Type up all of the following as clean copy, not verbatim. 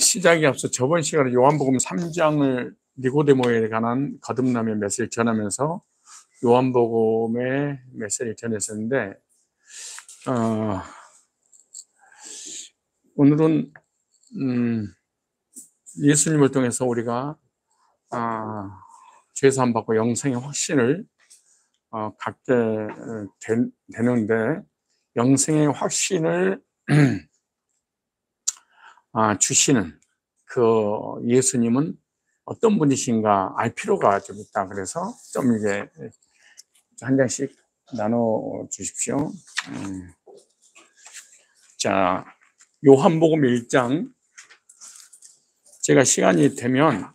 시작에 앞서 저번 시간에 요한복음 3장을 니고데모에 관한 거듭남의 메시지를 전하면서 요한복음의 메시지를 전했었는데, 오늘은 예수님을 통해서 우리가 죄사함 받고 영생의 확신을 갖게 되는데, 영생의 확신을 주시는 그 예수님은 어떤 분이신가 알 필요가 좀 있다. 그래서 좀 이게 한 장씩 나눠 주십시오. 자, 요한복음 1장, 제가 시간이 되면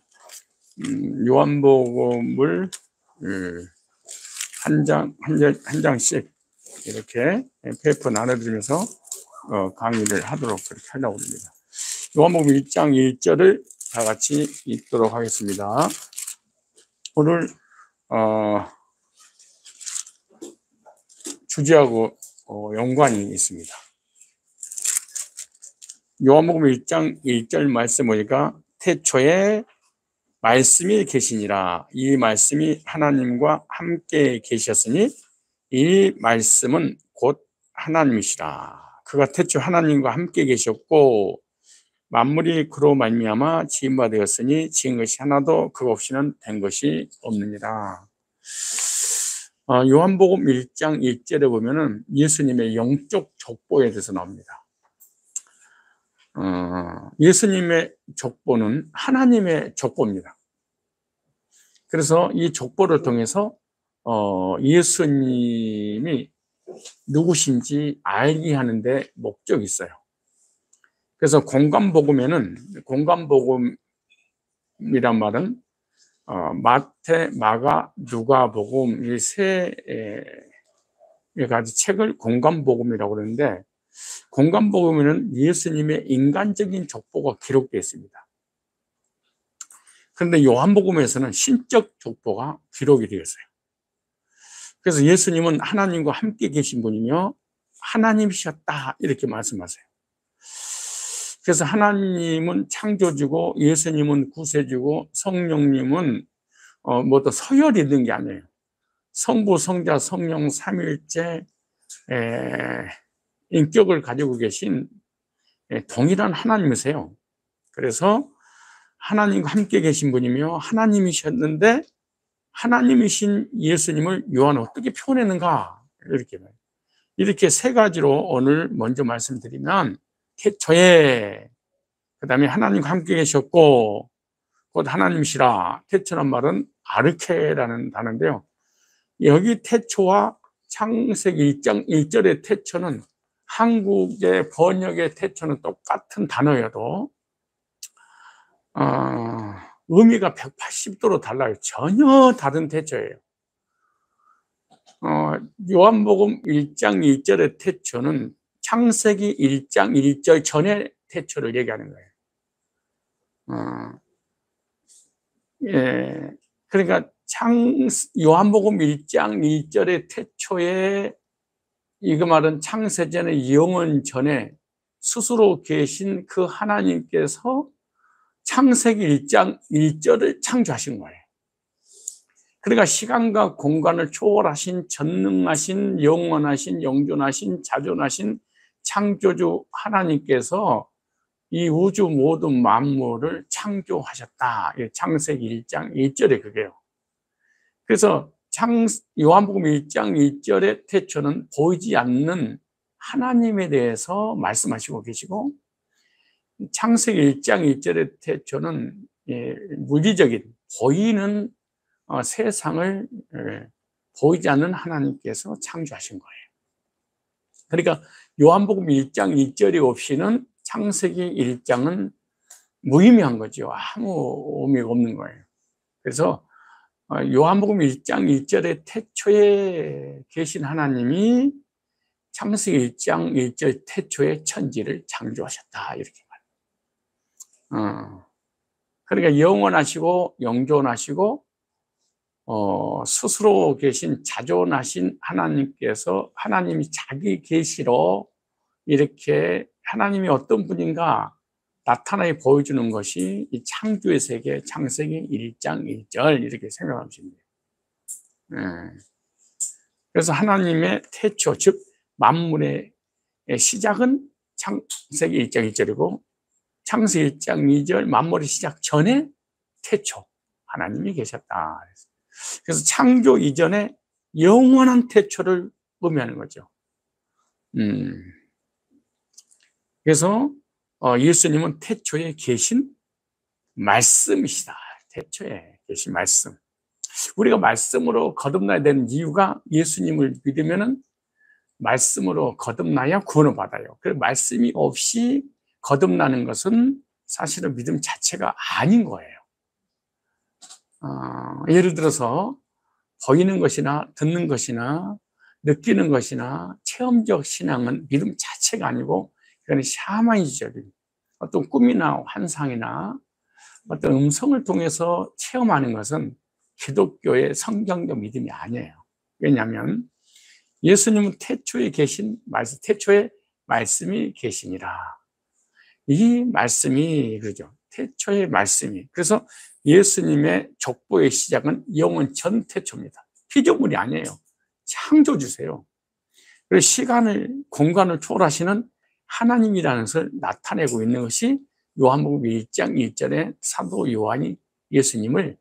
요한복음을 한 장씩 이렇게 페이퍼 나눠드리면서 강의를 하도록 그렇게 하려고 합니다. 요한복음 1장 1절을 다 같이 읽도록 하겠습니다. 오늘 주제하고 연관이 있습니다. 요한복음 1장 1절 말씀 보니까 태초에 말씀이 계시니라. 이 말씀이 하나님과 함께 계셨으니 이 말씀은 곧 하나님이시라. 그가 태초 하나님과 함께 계셨고 만물이 그로 말미암아 지은 바 되었으니 지은 것이 하나도 그것 없이는 된 것이 없느니라. 요한복음 1장 1절에 보면은 예수님의 영적 족보에 대해서 나옵니다. 예수님의 족보는 하나님의 족보입니다. 그래서 이 족보를 통해서 예수님이 누구신지 알게 하는데 목적이 있어요. 그래서 공관복음에는, 공관복음이란 말은 마태, 마가, 누가복음 이 세 가지 책을 공관복음이라고 그러는데, 공관복음에는 예수님의 인간적인 족보가 기록되어 있습니다. 그런데 요한복음에서는 신적 족보가 기록이 되었어요. 그래서 예수님은 하나님과 함께 계신 분이며 하나님이셨다 이렇게 말씀하세요. 그래서 하나님은 창조주고 예수님은 구세주고 성령님은 또 서열이 있는 게 아니에요. 성부, 성자, 성령 삼위일체 인격을 가지고 계신 동일한 하나님이세요. 그래서 하나님과 함께 계신 분이며 하나님이셨는데 하나님이신 예수님을 요한은 어떻게 표현했는가 이렇게 세 가지로 오늘 먼저 말씀드리면, 태초에, 그 다음에 하나님과 함께 계셨고 곧 하나님이시라. 태초란 말은 아르케라는 단어인데요, 여기 태초와 창세기 1장 1절의 태초는 한국의 번역의 태초는 똑같은 단어여도 의미가 180도로 달라요. 전혀 다른 태초예요. 요한복음 1장 1절의 태초는 창세기 1장 1절 전의 태초를 얘기하는 거예요. 그러니까 요한복음 1장 1절의 태초에, 이거 말은 창세전의 영원 전에 스스로 계신 그 하나님께서 창세기 1장 1절을 창조하신 거예요. 그러니까 시간과 공간을 초월하신 전능하신 영원하신 영존하신 자존하신 창조주 하나님께서 이 우주 모든 만물을 창조하셨다. 창세기 1장 1절에 그게요. 그래서 요한복음 1장 1절의 태초는 보이지 않는 하나님에 대해서 말씀하시고 계시고, 창세기 1장 1절의 태초는 물리적인 보이는 세상을 보이지 않는 하나님께서 창조하신 거예요. 그러니까 요한복음 1장 1절이 없이는 창세기 1장은 무의미한 거죠. 아무 의미가 없는 거예요. 그래서 요한복음 1장 1절의 태초에 계신 하나님이 창세기 1장 1절 태초에 천지를 창조하셨다 이렇게 말해요. 그러니까 영원하시고 영존하시고 스스로 계신 자존하신 하나님께서 하나님이 자기 계시로 이렇게, 하나님이 어떤 분인가, 나타나게 보여주는 것이 이 창조의 세계, 창세기 1장 1절 이렇게 생각하시면 돼요. 그래서 하나님의 태초, 즉 만물의 시작은 창세기 1장 1절이고 창세기 1장 2절 만물의 시작 전에 태초 하나님이 계셨다. 그래서 창조 이전에 영원한 태초를 의미하는 거죠. 그래서 예수님은 태초에 계신 말씀이시다. 태초에 계신 말씀. 우리가 말씀으로 거듭나야 되는 이유가 예수님을 믿으면은 말씀으로 거듭나야 구원을 받아요. 그 말씀이 없이 거듭나는 것은 사실은 믿음 자체가 아닌 거예요. 예를 들어서 보이는 것이나 듣는 것이나 느끼는 것이나 체험적 신앙은 믿음 자체가 아니고 그건 샤머니즘적인 어떤 꿈이나 환상이나 어떤 음성을 통해서 체험하는 것은 기독교의 성경적 믿음이 아니에요. 왜냐하면 예수님은 태초에 계신 말씀, 태초에 말씀이 계시니라. 이 말씀이 그러죠. 태초의 말씀이. 그래서 예수님의 족보의 시작은 영원 전 태초입니다. 피조물이 아니에요. 창조주세요. 그리고 시간을, 공간을 초월하시는 하나님이라는 것을 나타내고 있는 것이 요한복음 1장 1절에 사도 요한이 예수님을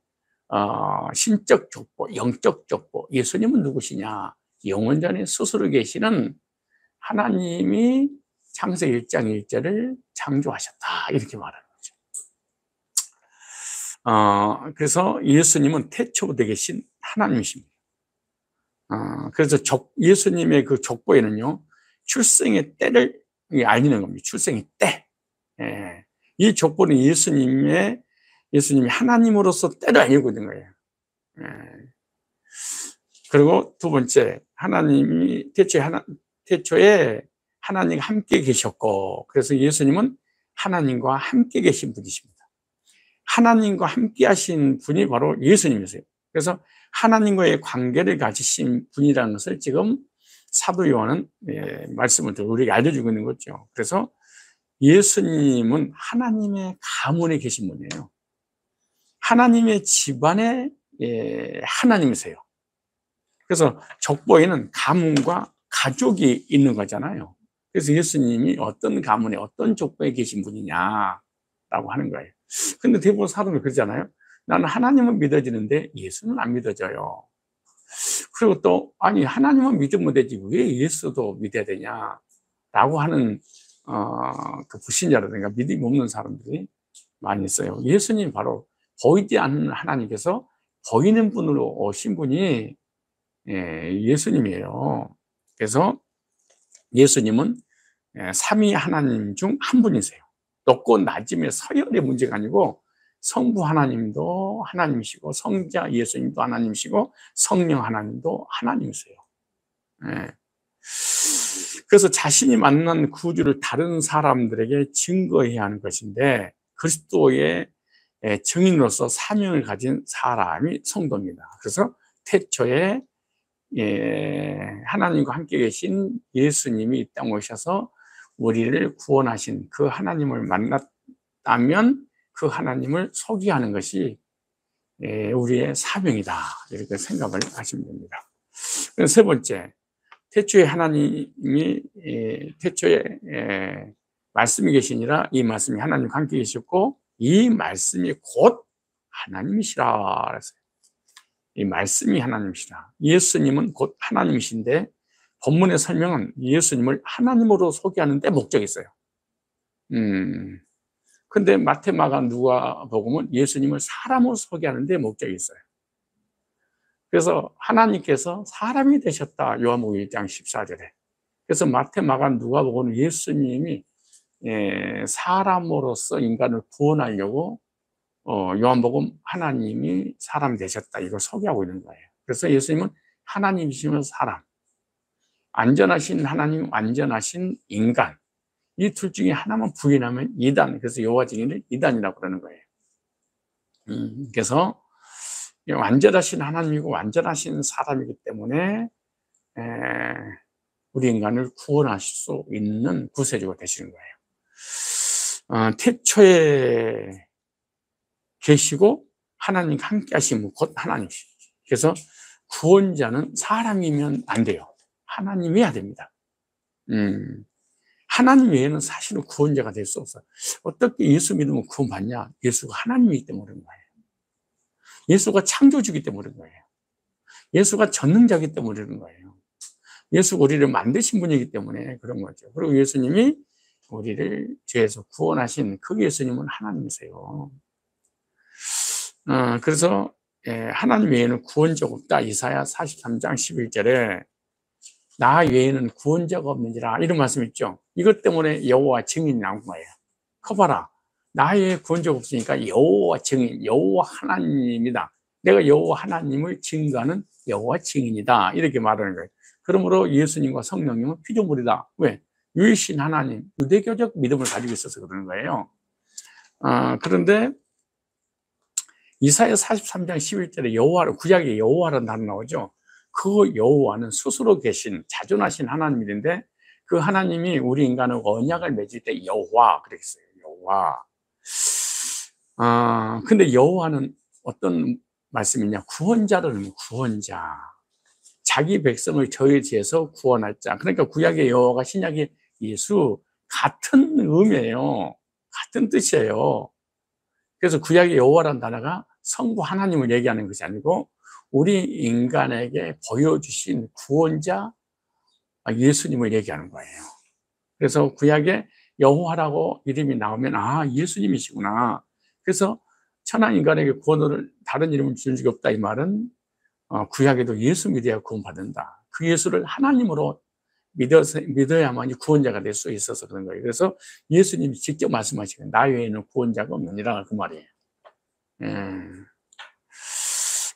신적 족보, 영적 족보, 예수님은 누구시냐? 영원전에 스스로 계시는 하나님이 창세기 1장 1절을 창조하셨다. 이렇게 말하는 거죠. 그래서 예수님은 태초부터 계신 하나님이십니다. 그래서 예수님의 그 족보에는요, 출생의 때를 알리는 겁니다. 출생의 때. 예. 이 족보는 예수님이 하나님으로서 때를 알고 있는 거예요. 예. 그리고 두 번째, 하나님이 태초에 하나님과 함께 계셨고, 그래서 예수님은 하나님과 함께 계신 분이십니다. 하나님과 함께 하신 분이 바로 예수님이세요. 그래서 하나님과의 관계를 가지신 분이라는 것을 지금 사도 요한은 말씀을 들고 우리에게 알려주고 있는 거죠. 그래서 예수님은 하나님의 가문에 계신 분이에요. 하나님의 집안에 하나님이세요. 그래서 족보에는 가문과 가족이 있는 거잖아요. 그래서 예수님이 어떤 가문에 어떤 족보에 계신 분이냐라고 하는 거예요. 근데 대부분 사람들 그러잖아요. 나는 하나님은 믿어지는데 예수는 안 믿어져요. 그리고 또 아니 하나님은 믿으면 되지 왜 예수도 믿어야 되냐라고 하는 그 불신자라든가 믿음이 없는 사람들이 많이 있어요. 예수님 바로 보이지 않는 하나님께서 보이는 분으로 오신 분이 예수님이에요. 그래서 예수님은 삼위 하나님 중 한 분이세요. 높고 낮음의 서열의 문제가 아니고 성부 하나님도 하나님이시고 성자 예수님도 하나님이시고 성령 하나님도 하나님이세요. 그래서 자신이 만난 구주를 다른 사람들에게 증거해야 하는 것인데 그리스도의 증인으로서 사명을 가진 사람이 성도입니다. 그래서 태초에 하나님과 함께 계신 예수님이 이 땅에 오셔서 우리를 구원하신 그 하나님을 만났다면 그 하나님을 소개하는 것이 우리의 사명이다. 이렇게 생각을 하시면 됩니다. 세 번째, 태초에 하나님이 태초에 말씀이 계시니라 이 말씀이 하나님과 함께 계셨고 이 말씀이 곧 하나님이시라 그랬어요. 이 말씀이 하나님이시라. 예수님은 곧 하나님이신데 본문의 설명은 예수님을 하나님으로 소개하는 데 목적이 있어요. 근데 마태, 마가, 누가복음은 예수님을 사람으로 소개하는 데 목적이 있어요. 그래서 하나님께서 사람이 되셨다. 요한복음 1장 14절에. 그래서 마태, 마가, 누가복음은 예수님이 사람으로서 인간을 구원하려고 요한복음 하나님이 사람이 되셨다. 이걸 소개하고 있는 거예요. 그래서 예수님은 하나님이시면서 사람. 안전하신 하나님, 완전하신 인간. 이 둘 중에 하나만 부인하면 이단. 그래서 여호와 증인을 이단이라고 그러는 거예요. 그래서 완전하신 하나님이고 완전하신 사람이기 때문에 우리 인간을 구원하실 수 있는 구세주가 되시는 거예요. 태초에 계시고 하나님과 함께 하시면 곧 하나님이시죠. 그래서 구원자는 사람이면 안 돼요. 하나님이어야 됩니다. 하나님 외에는 사실은 구원자가 될 수 없어요. 어떻게 예수 믿으면 구원받냐? 예수가 하나님이기 때문에 그런 거예요. 예수가 창조주기 때문에 그런 거예요. 예수가 전능자이기 때문에 그런 거예요. 예수가 우리를 만드신 분이기 때문에 그런 거죠. 그리고 예수님이 우리를 죄에서 구원하신 그 예수님은 하나님이세요. 그래서 하나님 외에는 구원자가 없다. 이사야 43장 11절에 나 외에는 구원자가 없는지라 이런 말씀 있죠. 이것 때문에 여호와 증인이 나온 거예요. 커봐라. 나 외에 구원자가 없으니까 여호와 증인, 여호와 하나님이다. 내가 여호와 하나님을 증거하는 여호와 증인이다. 이렇게 말하는 거예요. 그러므로 예수님과 성령님은 피조물이다. 왜? 유일신 하나님, 유대교적 믿음을 가지고 있어서 그러는 거예요. 그런데 이사야 43장 11절에 여호와를, 구약에 여호와라는 단어 나오죠. 그 여호와는 스스로 계신 자존하신 하나님인데 그 하나님이 우리 인간하고 언약을 맺을 때 여호와 그랬어요. 여호와. 근데 여호와는 어떤 말씀이냐? 구원자라는 구원자. 자기 백성을 저의 죄에서 구원할 자. 그러니까 구약의 여호와가 신약의 예수 같은 의미예요. 같은 뜻이에요. 그래서 구약의 여호와라는 단어가 성부 하나님을 얘기하는 것이 아니고 우리 인간에게 보여주신 구원자 예수님을 얘기하는 거예요. 그래서 구약에 여호와라고 이름이 나오면 예수님이시구나. 그래서 천하 인간에게 구원을 다른 이름을 주는 적이 없다. 이 말은 구약에도 예수 믿어야 구원받는다. 그 예수를 하나님으로 믿어야만 구원자가 될 수 있어서 그런 거예요. 그래서 예수님이 직접 말씀하시는 나 외에는 구원자가 없느니라 그 말이에요.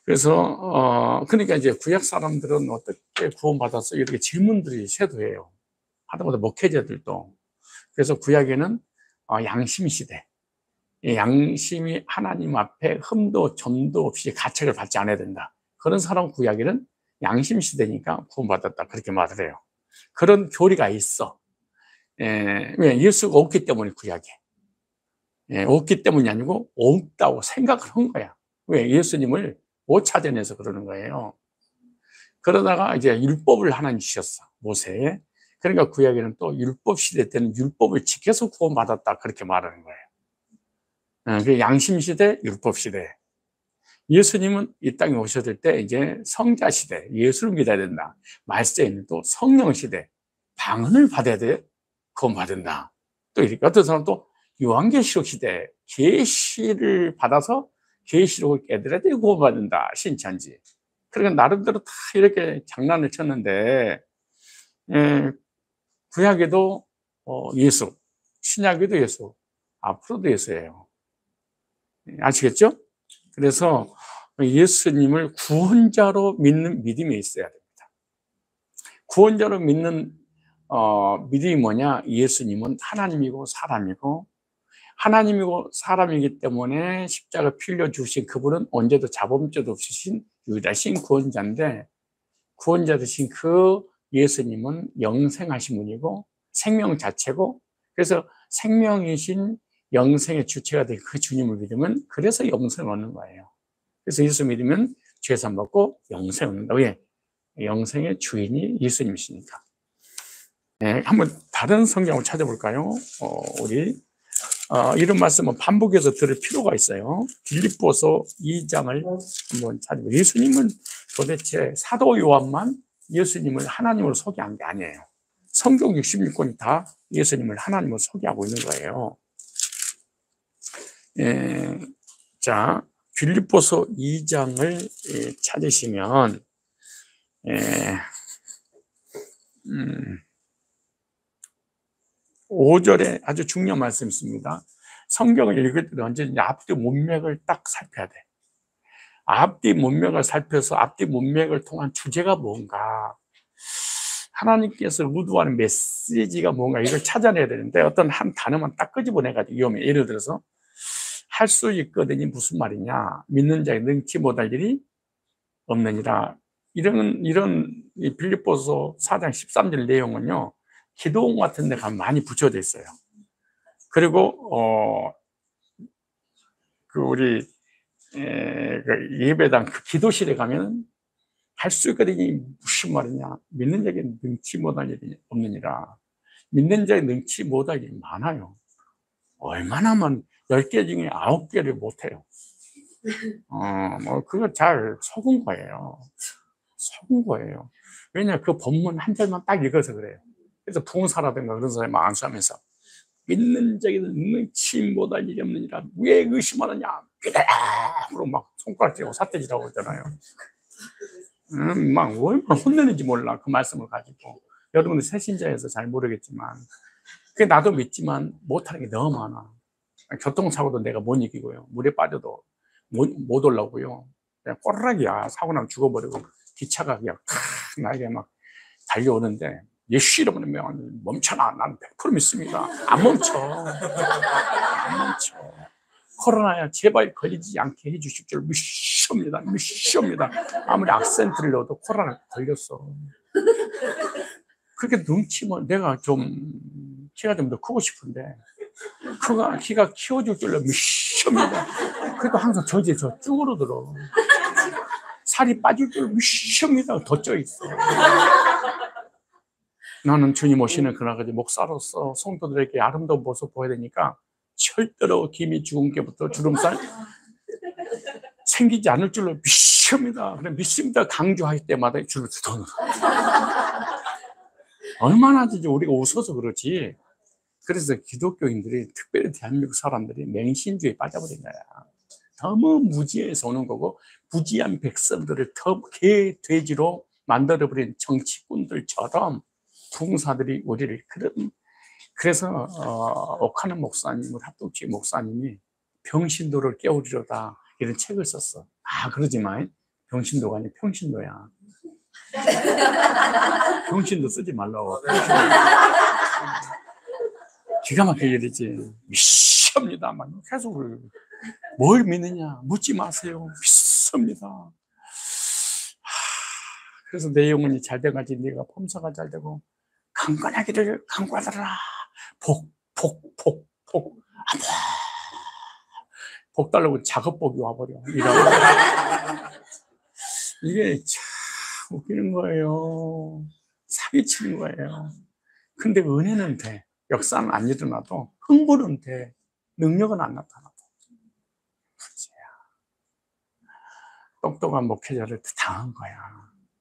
그래서 그러니까 이제 구약 사람들은 어떻게 구원받았어? 이렇게 질문들이 쇄도해요. 하다못해 목회자들도. 그래서 구약에는 양심 시대, 양심이 하나님 앞에 흠도 점도 없이 가책을 받지 않아야 된다. 그런 사람 구약에는 양심 시대니까 구원받았다 그렇게 말을 해요. 그런 교리가 있어. 왜? 예수가 없기 때문에 구약에. 없기 때문이 아니고 없다고 생각을 한 거야. 왜? 예수님을 못 찾아내서 그러는 거예요. 그러다가 이제 율법을 하나님 주셨어. 모세에. 그러니까 구약에는 또 율법 시대 때는 율법을 지켜서 구원받았다 그렇게 말하는 거예요. 그 양심 시대, 율법 시대. 예수님은 이 땅에 오셨을 때 이제 성자 시대, 예수를 믿어야 된다. 말세에는 또 성령 시대, 방언을 받아야 돼, 구원받는다. 또 이렇게 어떤 사람은 또 요한계시록 시대, 계시를 받아서 계시록을 깨달아야 돼, 구원받는다. 신천지. 그러니까 나름대로 다 이렇게 장난을 쳤는데 구약에도 예수, 신약에도 예수, 앞으로도 예수예요. 아시겠죠? 그래서 예수님을 구원자로 믿는 믿음이 있어야 됩니다. 구원자로 믿는 믿음이 뭐냐? 예수님은 하나님이고 사람이고 하나님이고 사람이기 때문에 십자가 피 흘려 주신 그분은 언제도 자범죄도 없으신 유일하신 구원자인데 구원자 되신 그 예수님은 영생하신 분이고 생명 자체고 그래서 생명이신 영생의 주체가 된 그 주님을 믿으면 그래서 영생을 얻는 거예요. 그래서 예수 믿으면 죄산 받고 영생을 얻는다. 왜? 영생의 주인이 예수님이시니까. 한번 다른 성경을 찾아볼까요? 우리 이런 말씀은 반복해서 들을 필요가 있어요. 빌립보서 2장을 한번 찾아보세요. 예수님은 도대체 사도 요한만 예수님을 하나님으로 소개한 게 아니에요. 성경 66권이 다 예수님을 하나님으로 소개하고 있는 거예요. 자, 빌립보서 2장을 찾으시면 5절에 아주 중요한 말씀이 있습니다. 성경을 읽을 때 언제든지 앞뒤 문맥을 딱 살펴야 돼. 앞뒤 문맥을 살펴서 앞뒤 문맥을 통한 주제가 뭔가 하나님께서 의도하는 메시지가 뭔가 이걸 찾아내야 되는데 어떤 한 단어만 딱 끄집어내가지고 위험해. 예를 들어서 할 수 있거든이 무슨 말이냐? 믿는 자에 능치 못할 일이 없느니라. 이런 빌립보서 4장 13절 내용은요. 기도원 같은 데 가면 많이 붙여져 있어요. 그리고 그 우리 그 예배당 그 기도실에 가면 할 수 있거든요. 무슨 말이냐, 믿는 자에게 능치 못할 일이 없느니라. 믿는 자에게 능치 못할 일이 많아요. 얼마나만 10개 중에 9개를 못해요. 뭐 그거 잘 속은 거예요. 속은 거예요. 왜냐, 그 본문 한 절만 딱 읽어서 그래요. 그래서 부흥사라든가 그런 사람이 안수하면서 믿는 자에게는 능치 못할 일이 없느니라. 왜 의심하느냐, 그로 막 손가락 쥐고 삿대질하고 그러잖아요. 막 얼마나 혼내는지 몰라, 그 말씀을 가지고. 여러분들 새신자여서 잘 모르겠지만, 그게 나도 믿지만 못하는 게 너무 많아. 교통사고도 내가 못 이기고요, 물에 빠져도 못 올라오고요, 그냥 꼬르락이야. 사고 나면 죽어버리고, 기차가 그냥 탁 나에게 막 달려오는데, 예수 이름으로 멈춰라. 난 100% 믿습니다. 안 멈춰. 안 멈춰. 코로나야 제발 걸리지 않게 해주실 줄 믿습니다. 믿습니다. 아무리 악센트를 넣어도 코로나 걸렸어. 그렇게 눈치면 내가 좀 키가 좀 더 크고 싶은데, 키가 키워줄 줄로 믿습니다. 그래도 항상 저지에서 쭈그러들어. 살이 빠질 줄 믿습니다. 더 쪄 있어. 나는 주님 오시는 그날까지 목사로서 성도들에게 아름다운 모습 보여야 되니까 절대로 김이 죽은 게부터 주름살 생기지 않을 줄로 믿습니다. 그래, 믿습니다 강조할 때마다 줄을 더 늘어. 얼마나 진짜 우리가 웃어서 그렇지. 그래서 기독교인들이, 특별히 대한민국 사람들이 맹신주의에 빠져버린 거야. 너무 무지해서 오는 거고, 무지한 백성들을 더 개, 돼지로 만들어버린 정치꾼들처럼 부흥사들이 우리를 그래서 옥하는 목사님, 합동주의 목사님이 병신도를 깨우리로다 이런 책을 썼어. 그러지만 병신도가 아니라 평신도야. 병신도 쓰지 말라고. 기가 막히게 되지. 믿습니다. 막 계속 뭘 믿느냐 묻지 마세요. 믿습니다. 그래서 내 영혼이 잘 돼가지 네가 범사가 잘 되고 강건하기를 강구하더라. 복. 복 달라고 작업복이 와버려. 이게 참 웃기는 거예요. 사기치는 거예요. 근데 은혜는 돼. 역사는 안 일어나도 흥분은 돼. 능력은 안 나타나도. 똑똑한 목회자를 당한 거야.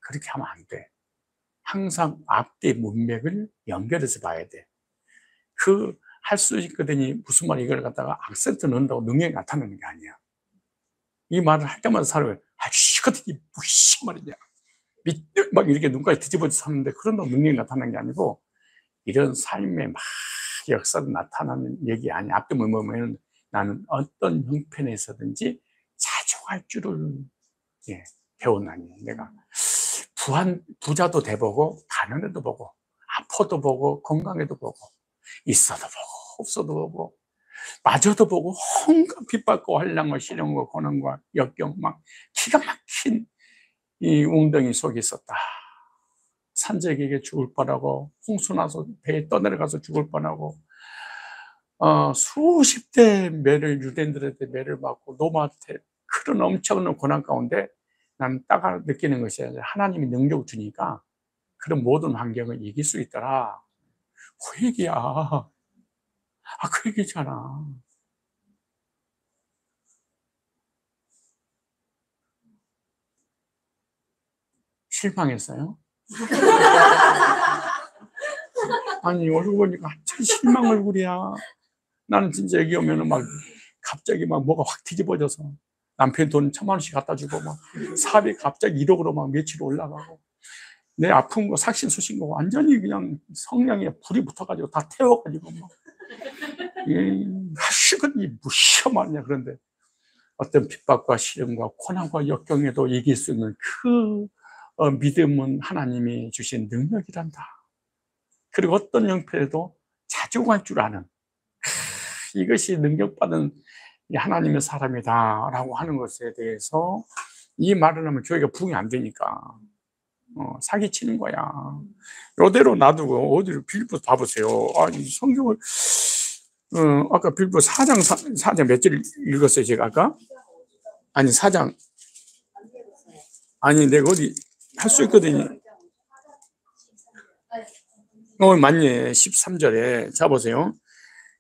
그렇게 하면 안 돼. 항상 앞뒤 문맥을 연결해서 봐야 돼. 할 수 있거든요. 무슨 말, 이걸 갖다가 악센트 넣는다고 능력이 나타나는 게 아니야. 이 말을 할 때마다 사람이 시거든요. 무슨 말이냐. 막 이렇게 눈까지 뒤집어져 사는데 그런다고 능력이 나타나는 게 아니고, 이런 삶의 막 역사로 나타나는 얘기 아니야. 앞뒤 문맥은 나는 어떤 형편에서든지 자족할 줄을 배웠나니. 내가 부자도 돼보고, 가난해도 보고, 아파도 보고, 건강해도 보고, 있어도 보고, 없어도 보고, 마저도 보고, 온갖 핍박과 환난과 시련과 고난과 역경, 막 기가 막힌 이 웅덩이 속에 있었다. 산적에게 죽을 뻔하고, 홍수 나서 배에 떠내려가서 죽을 뻔하고, 수십 대 유대인들한테 매를 맞고, 로마한테 그런 엄청난 고난 가운데 나는 딱 느끼는 것이, 하나님이 능력을 주니까 그런 모든 환경을 이길 수 있더라. 그 얘기야. 그 얘기잖아. 실망했어요? 아니, 얼굴 보니까 참 실망 얼굴이야. 나는 진짜 여기 오면은 막 갑자기 막 뭐가 확 뒤집어져서 남편 돈 1,000,000원씩 갖다 주고, 막 사업이 갑자기 1억으로 막 며칠 올라가고, 내 아픈 거 삭신수신 거 완전히 그냥 성령에 불이 붙어가지고 다 태워가지고 막 하시거든요. 무시하 말이냐. 그런데 어떤 핍박과 시련과 고난과 역경에도 이길 수 있는 그 믿음은 하나님이 주신 능력이란다. 그리고 어떤 형편에도 자족할 줄 아는, 이것이 능력받은 하나님의 사람이다라고 하는 것에 대해서 이 말을 하면 교회가 부흥이 안 되니까 사기치는 거야. 이대로 놔두고 어디를 빌립보서 봐보세요. 이 성경을 아까 빌보 4장, 4장 몇 절 읽었어요, 제가 아까? 아니, 4장. 아니, 내가 어디 할 수 있거든요. 맞네. 13절에. 자, 보세요.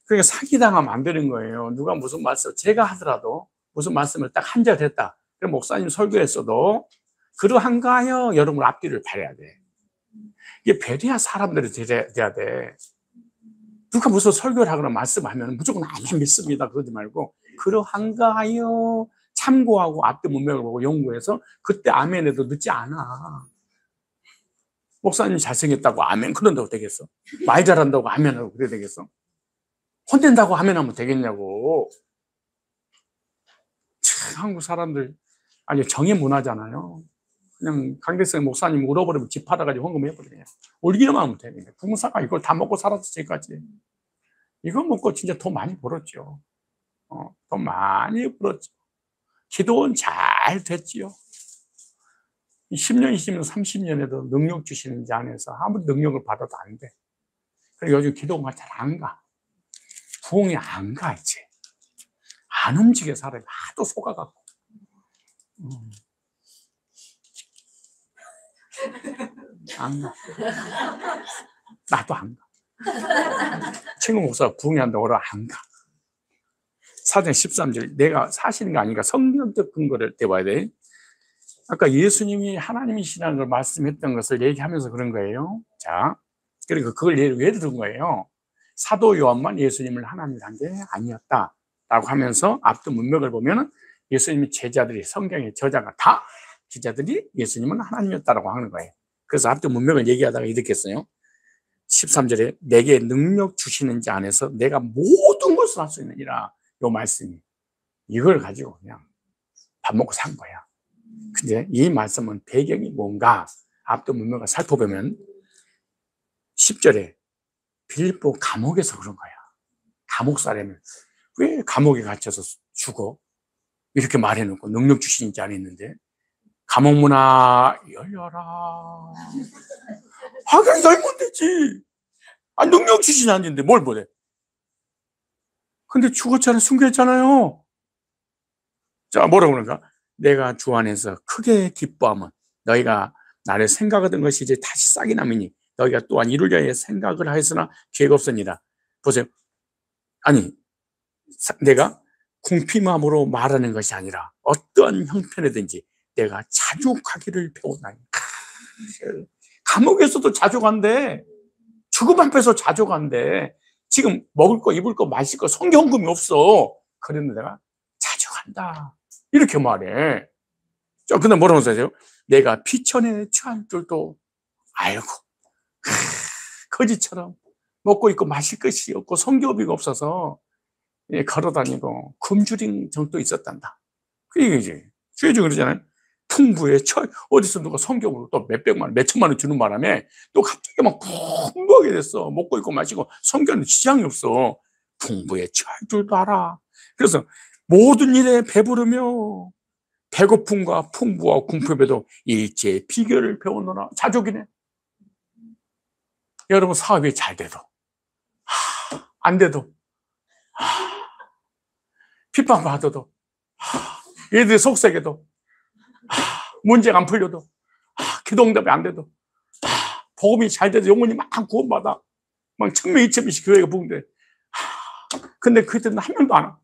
그러니까 사기당하면 안 되는 거예요. 누가 무슨 말씀, 제가 하더라도 무슨 말씀을 딱 한 절 했다. 그럼 목사님 설교했어도 그러한가 하여 여러분 앞뒤를 봐야 돼. 이게 배려야 사람들이 돼야 돼. 누가 무슨 설교를 하거나 말씀하면 무조건 아멘 믿습니다. 그러지 말고 그러한가 하여 참고하고 앞뒤 문맥을 보고 연구해서 그때 아멘 해도 늦지 않아. 목사님 잘생겼다고 아멘 그런다고 되겠어? 말 잘한다고 아멘 하고 그래야 되겠어? 혼낸다고 아멘 하면 되겠냐고. 참 한국 사람들 아니 정의 문화잖아요. 그냥 강대성 목사님 울어버리면 집 팔아가지고 헌금 해버리냐. 울기만 하면 돼. 부모사가 이걸 다 먹고 살았어 지금까지. 이거 먹고 진짜 돈 많이 벌었죠. 돈 많이 벌었죠. 기도는 잘 됐지요. 10년, 20년, 30년에도 능력 주시는지 안에서 아무리 능력을 받아도 안 돼. 그리고 요즘 기도가 잘 안 가. 부흥이 안 가, 이제. 안 움직여, 사람이. 하도 속아갖고. 안 가. 나도 안 가. 친구 목사가 부흥이 한다고 그러면 안 가. 4장 13절. 내가 사실인 거 아니니까 성경적 근거를 대봐야 돼. 아까 예수님이 하나님이시라는 걸 말씀했던 것을 얘기하면서 그런 거예요. 자, 그리고 그걸 왜 들은 거예요? 사도 요한만 예수님을 하나님이란 게 아니었다라고 하면서 앞뒤 문맥을 보면 예수님의 제자들이 성경의 저자가 다 제자들이 예수님은 하나님이었다라고 하는 거예요. 그래서 앞뒤 문맥을 얘기하다가 이렇게 했어요. 13절에 내게 능력 주시는 자 안에서 내가 모든 것을 할 수 있느니라. 요 말씀이 이걸 가지고 그냥 밥 먹고 산 거야. 근데 이 말씀은 배경이 뭔가 앞뒤 문맥을 살펴보면 10절에 빌립보 감옥에서 그런 거야. 감옥 사람을 왜 감옥에 갇혀서 죽어? 이렇게 말해놓고 능력 주시는 자 안에 있는데 감옥 문아 열려라. 그냥 열면 되지. 능력 주시는 자인데 뭘 보래? 근데 죽었잖아요. 숨겼잖아요. 자, 뭐라고 그러는가? 내가 주 안에서 크게 기뻐하면 너희가 나를 생각하던 것이 이제 다시 싹이 나미니 너희가 또한 이루려 해 생각을 하였으나 기회가 없습니다. 보세요. 아니, 내가 궁핍함으로 말하는 것이 아니라 어떠한 형편이든지 내가 자족하기를 배우나니. 감옥에서도 자족한대. 죽음 앞에서 자족한대. 지금 먹을 거, 입을 거, 마실 거, 성경금이 없어. 그랬는데 내가 자족한다. 이렇게 말해. 자, 근데 뭐라고 써요? 내가 피천에 취할 줄도 알고, 거지처럼 먹고 있고 마실 것이 없고 성교비가 없어서 걸어다니고 굶주린 정도 있었단다. 그게 이제 주의주 그러잖아요. 풍부에 어디서 누가 성경으로 또 몇백만 원, 몇천만 원 주는 바람에 또 갑자기 막 풍부하게 됐어. 먹고 있고 마시고 성경은 지장이 없어. 풍부에 처할 줄도 알아. 그래서 모든 일에 배부르며 배고픔과 풍부와 궁핍에도 일제의 비결을 배우노라. 자족이네. 여러분 사업이 잘 돼도 안 돼도 핍박받아도 얘들이 속색에도 문제가 안 풀려도 기도응답이 안 돼도 복음이 잘 돼도 영혼이 막 구원받아 막 천명 이천명씩 교회가 부흥돼. 근데 그때는 한 명도 안 와.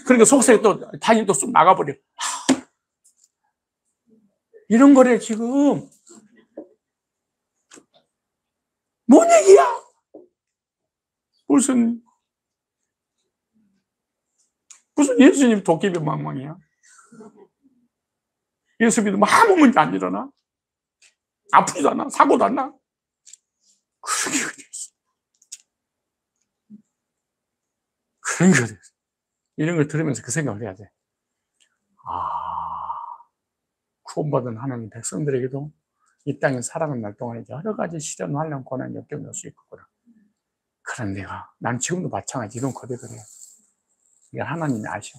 그러니까 속색에 또 다니 또 쑥 나가버려. 이런 거래 지금. 뭔 얘기야? 무슨 예수님 도깨비 망망이야? 예수 믿으면 아무 문제 안 일어나? 아프지도 않아? 사고도 안 나? 그런 게 어디 있어? 그런 게 어디 있어? 이런 걸 들으면서 그 생각을 해야 돼. 구원받은 하나님 백성들에게도 이 땅에 살아가는 날 동안에 여러 가지 시련, 환난, 고난, 역경이 올 수 있겠구나. 그런 난 지금도 마찬가지 이런 고백을 해요. 이게 하나님이 아셔.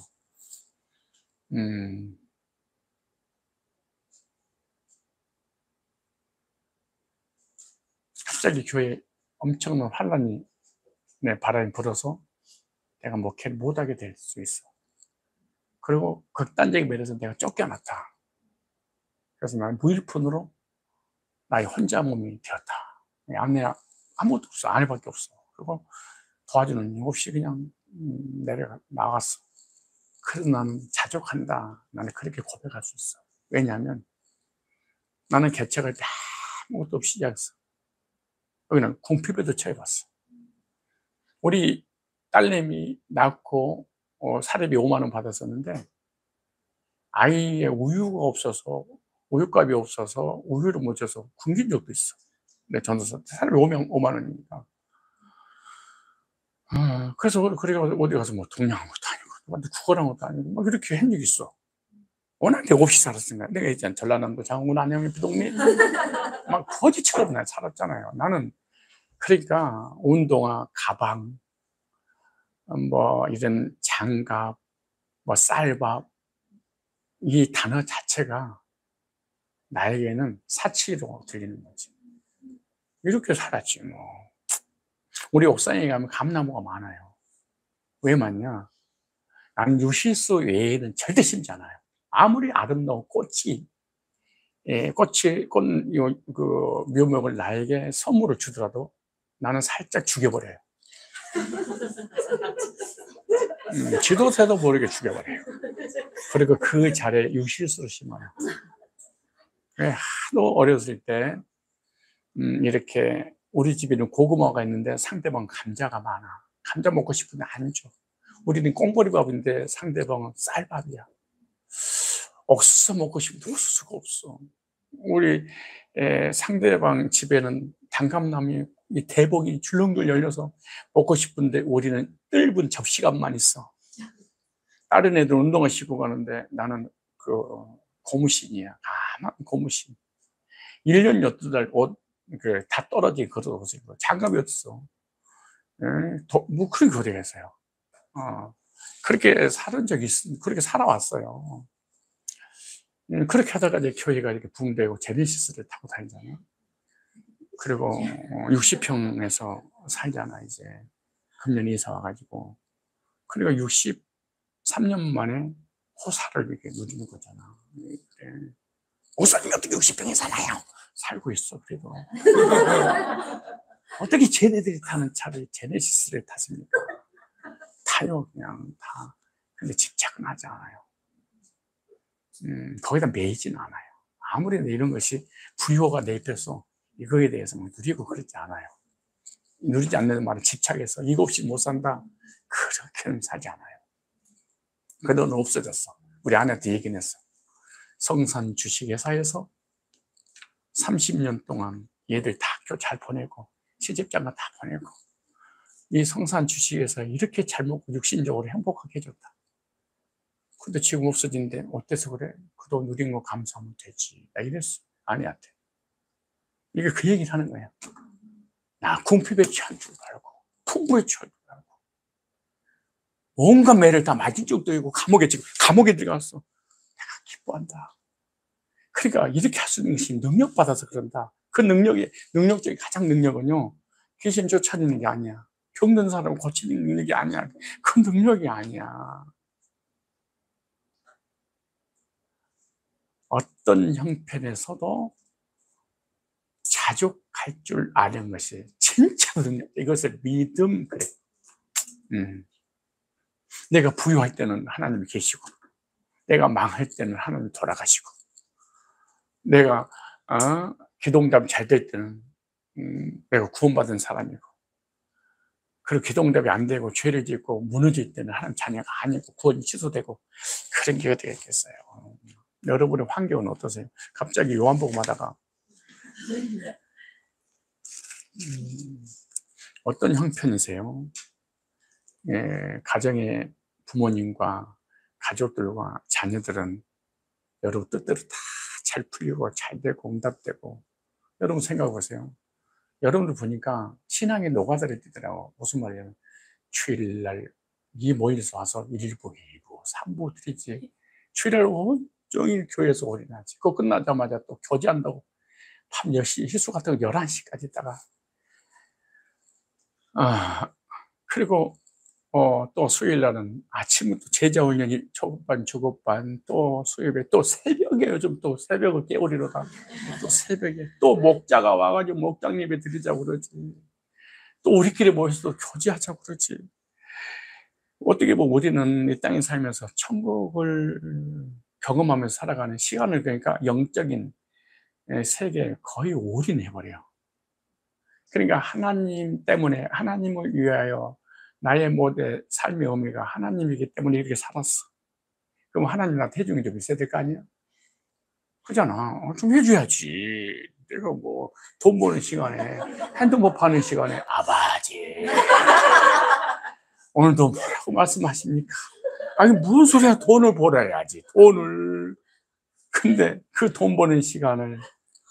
갑자기 교회에 엄청난 환란이 바람이 불어서 내가 목회를 못하게 될 수 있어. 그리고 극단적인 면에서 내가 쫓겨났다. 그래서 나는 무일푼으로 나의 혼자 몸이 되었다. 아내 아무것도 없어. 아내밖에 없어. 그리고 도와주는 일 없이 그냥 나갔어. 그래서 나는 자족한다. 나는 그렇게 고백할 수 있어. 왜냐하면 나는 개척할 때 아무것도 없이 시작했어. 여기는 궁핍에도 처해봤어. 우리 딸내미 낳고 사례비 5만 원 받았었는데 아이의 우유값이 없어서 우유를 못 줘서 굶긴 적도 있어. 근데 전도사 사례비 5만 원이니까. 그래서 그래가 어디 가서 뭐 동양한 것도 아니고 구걸한 것도 아니고 막 이렇게 한 적이 있어. 워낙 내가 없이 살았으니까. 내가 있잖아, 전라남도 장흥군 안양의 비동리 막 거지처럼 난 살았잖아요. 나는 그러니까 운동화, 가방, 뭐 이런 장갑, 뭐 쌀밥, 이 단어 자체가 나에게는 사치로 들리는 거지. 이렇게 살았지 뭐. 우리 옥상에 가면 감나무가 많아요. 왜 많냐? 나는 유실수 외에는 절대 심지 않아요. 아무리 아름다운 꽃이 묘목을 나에게 선물을 주더라도 나는 살짝 죽여버려요. 지도새도 모르게 죽여버려요. 그리고 그 자리에 유실수를 심어요. 하도 어렸을 때 이렇게 우리 집에는 고구마가 있는데 상대방 감자가 많아. 감자 먹고 싶은데 안 줘. 우리는 꽁보리밥인데 상대방은 쌀밥이야. 옥수수 먹고 싶은데 옥수수가 없어. 우리 상대방 집에는 단감나무 이 대복이 줄렁줄 열려서 먹고 싶은데 우리는 뜰분 접시감만 있어. 다른 애들 운동화 신고 가는데 나는 그 고무신이야. 가만 고무신. 1년 12달 옷 다 떨어지게 걷어서 입고 장갑이 어딨어. 뭐 그렇게 거대했어요. 그렇게 살은 적이 그렇게 살아왔어요. 그렇게 하다가 이제 교회가 이렇게 붕대고 제네시스를 타고 다니잖아요. 그리고 60평에서 살잖아, 이제. 금년 이사 와가지고. 그러니까 63년 만에 호사를 이렇게 누리는 거잖아. 그래. 목사님이 어떻게 60평에 사나요? 살고 있어, 그래도. 어떻게 쟤네들이 타는 차를 제네시스를 탔습니까? 타요, 그냥 다. 근데 집착은 하지 않아요. 거기다 매이지는 않아요. 아무리 이런 것이 부유가 내 입에서 이거에 대해서 막 누리고 그러지 않아요. 누리지 않는 말은 집착해서 이거 없이 못 산다. 그렇게는 살지 않아요. 그 돈은 없어졌어. 우리 아내한테 얘기는 했어. 성산 주식회사에서 30년 동안 얘들 다 학교 잘 보내고 시집장가 다 보내고 이 성산 주식회사 이렇게 잘 먹고 육신적으로 행복하게 해줬다. 근데 지금 없어진대. 어때서 그래? 그 돈 누린 거 감사하면 되지. 나 이랬어. 아내한테. 이게 그 얘기를 하는 거야. 나 궁핍에 취한 줄 알고 풍부에 취한 줄 알고 온갖 매를 다 맞은 적도 있고 감옥에 들어갔어. 내가 기뻐한다. 그러니까 이렇게 할 수 있는 것이 능력받아서 그런다. 그 능력 중에 가장 능력은요, 귀신 쫓아내는 게 아니야. 병든 사람 고치는 능력이 아니야. 그 능력이 아니야. 어떤 형편에서도 자족할 줄 아는 것이 진짜 능력. 이것을 믿음, 그래. 내가 부유할 때는 하나님이 계시고, 내가 망할 때는 하나님이 돌아가시고, 내가 기도응답이 잘 될 때는 내가 구원받은 사람이고, 그리고 기도응답이 안 되고 죄를 짓고 무너질 때는 하나님 자녀가 아니고 구원이 취소되고, 그런 게 어떻게 있겠어요. 여러분의 환경은 어떠세요? 갑자기 요한복음 하다가 어떤 형편이세요? 가정의 부모님과 가족들과 자녀들은 여러분 뜻대로 다 잘 풀리고 잘 되고 응답되고, 여러분 생각해 보세요. 여러분들 보니까 신앙의 노가다를 뛰더라고. 무슨 말이에요? 주일날 이 모임에서 와서 1부, 2부, 3부 드리지. 주일날 온종일 교회에서 올인하지. 그거 끝나자마자 또 교제한다고 밤 10시, 희수 같은 거 11시까지 있다가 그리고 또 수요일 날은 아침부터 제자 훈련이 초급반, 중급반, 또 수요일에 또 새벽에 요즘 또 새벽을 깨우리로다. 또 새벽에 또 목자가 와가지고 목장 예배 드리자고 그러지. 또 우리끼리 모여서 교제하자고 그러지. 어떻게 보면 우리는 이 땅에 살면서 천국을 경험하면서 살아가는 시간을, 그러니까 영적인 세계에 거의 올인해버려요. 그러니까 하나님 때문에, 하나님을 위하여 나의 모든 삶의 의미가 하나님이기 때문에 이렇게 살았어. 그럼 하나님 나한테 해주는 게 좀 있어야 될 거 아니야? 그잖아. 좀 해줘야지. 내가 뭐 돈 버는 시간에, 핸드폰 파는 시간에 아버지 오늘도 뭐라고 말씀하십니까? 아니 무슨 소리야. 돈을 벌어야지, 돈을. 근데 그 돈 버는 시간을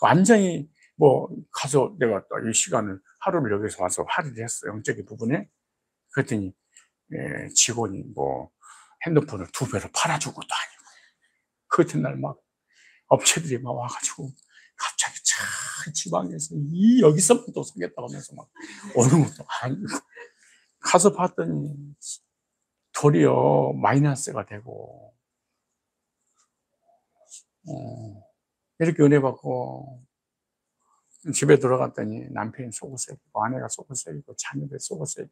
완전히 뭐 가서 내가 또 이 시간을 하루를 여기서 와서 할애를 했어, 영적인 부분에. 그랬더니 직원이 뭐 핸드폰을 2배로 팔아주고도 아니고, 그날 막 업체들이 막 와가지고 갑자기 참 지방에서 여기서만 또 사겠다고 하면서 막 오는 것도 아니고, 가서 봤더니 도리어 마이너스가 되고, 이렇게 은혜 받고 집에 들어갔더니 남편이 속옷이고 아내가 속옷이고 자녀들 속옷이고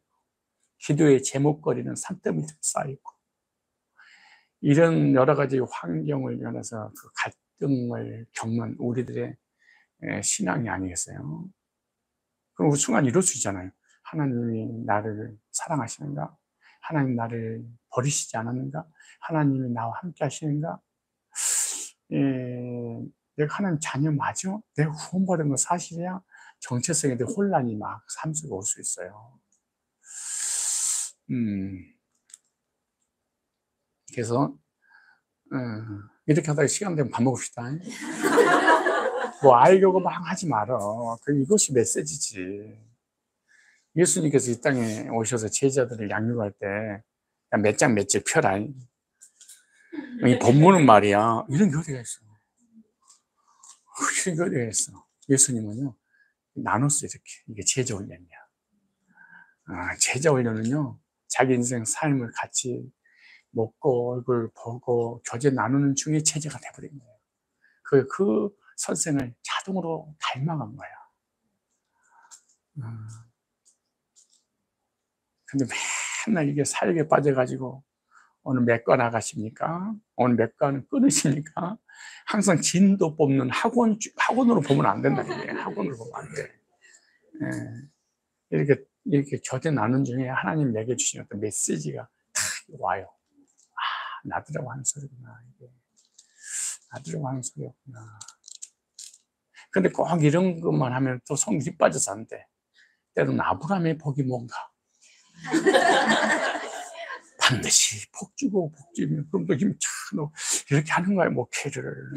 기도의 제목거리는 산더미처럼 쌓이고, 이런 여러 가지 환경을 면해서 그 갈등을 겪는 우리들의 신앙이 아니겠어요? 그럼 그 순간 이럴 수 있잖아요. 하나님이 나를 사랑하시는가? 하나님 나를 버리시지 않았는가? 하나님이 나와 함께 하시는가? 내가 하나님 자녀 맞아? 내가 구원받은 거 사실이야? 정체성에 대한 혼란이 막 삶 속에 올 수 있어요. 그래서 이렇게 하다가 시간 되면 밥 먹읍시다. 뭐 알려고 막 하지 말어. 이것이 메시지지. 예수님께서 이 땅에 오셔서 제자들을 양육할 때 몇 장 몇 절 펴라. 이 본문은 말이야, 이런 게 어디가 있어. 이런 게 어디가 있어. 예수님은요 나눴어. 이렇게. 이게 제자 훈련이야. 제자 훈련은요 자기 인생 삶을 같이 먹고 얼굴 보고 교제 나누는 중에 제자가 돼버린 거예요. 그 선생을 자동으로 닮아간 거야. 근데 맨날 이게 사역에 빠져가지고 오늘 몇 과 나가십니까? 오늘 몇 과는 끊으십니까? 항상 진도 뽑는 학원으로 보면 안 된다. 이게 학원으로 보면 안 돼. 이렇게 교제 나눈 중에 하나님 내게 주신 어떤 메시지가 탁 와요. 나더라고 하는 소리구나. 이게 나더라고 하는 소리였구나. 근데 꼭 이런 것만 하면 또 속 힘 빠져서 안 돼. 때로는 아브라함의 복이 뭔가. 반드시 복 주고 복 주면 그럼 또 힘차고 이렇게 하는 거야, 목회를.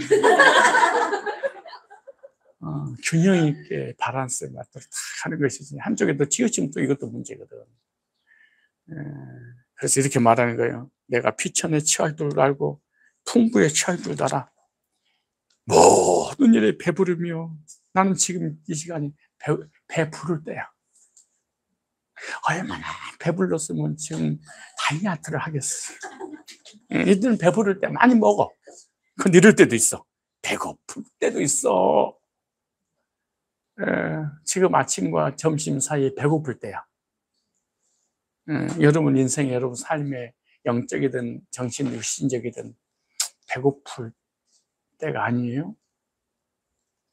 균형 있게 바란스에 맞도록 다 하는 것이지. 한쪽에 더 치우치면 또 이것도 문제거든. 그래서 이렇게 말하는 거예요. 내가 피천에 취할 줄 알고 풍부에 취할 줄 알아. 모든 일에 배부르며, 나는 지금 이 시간이 배부를 때야. 얼마나 배불렀으면 지금 다이어트를 하겠어. 이들은 배부를 때 많이 먹어. 근데 이럴 때도 있어. 배고플 때도 있어. 지금 아침과 점심 사이에 배고플 때야. 여러분 인생에, 여러분 삶에 영적이든 정신 육신적이든 배고플 때가 아니에요?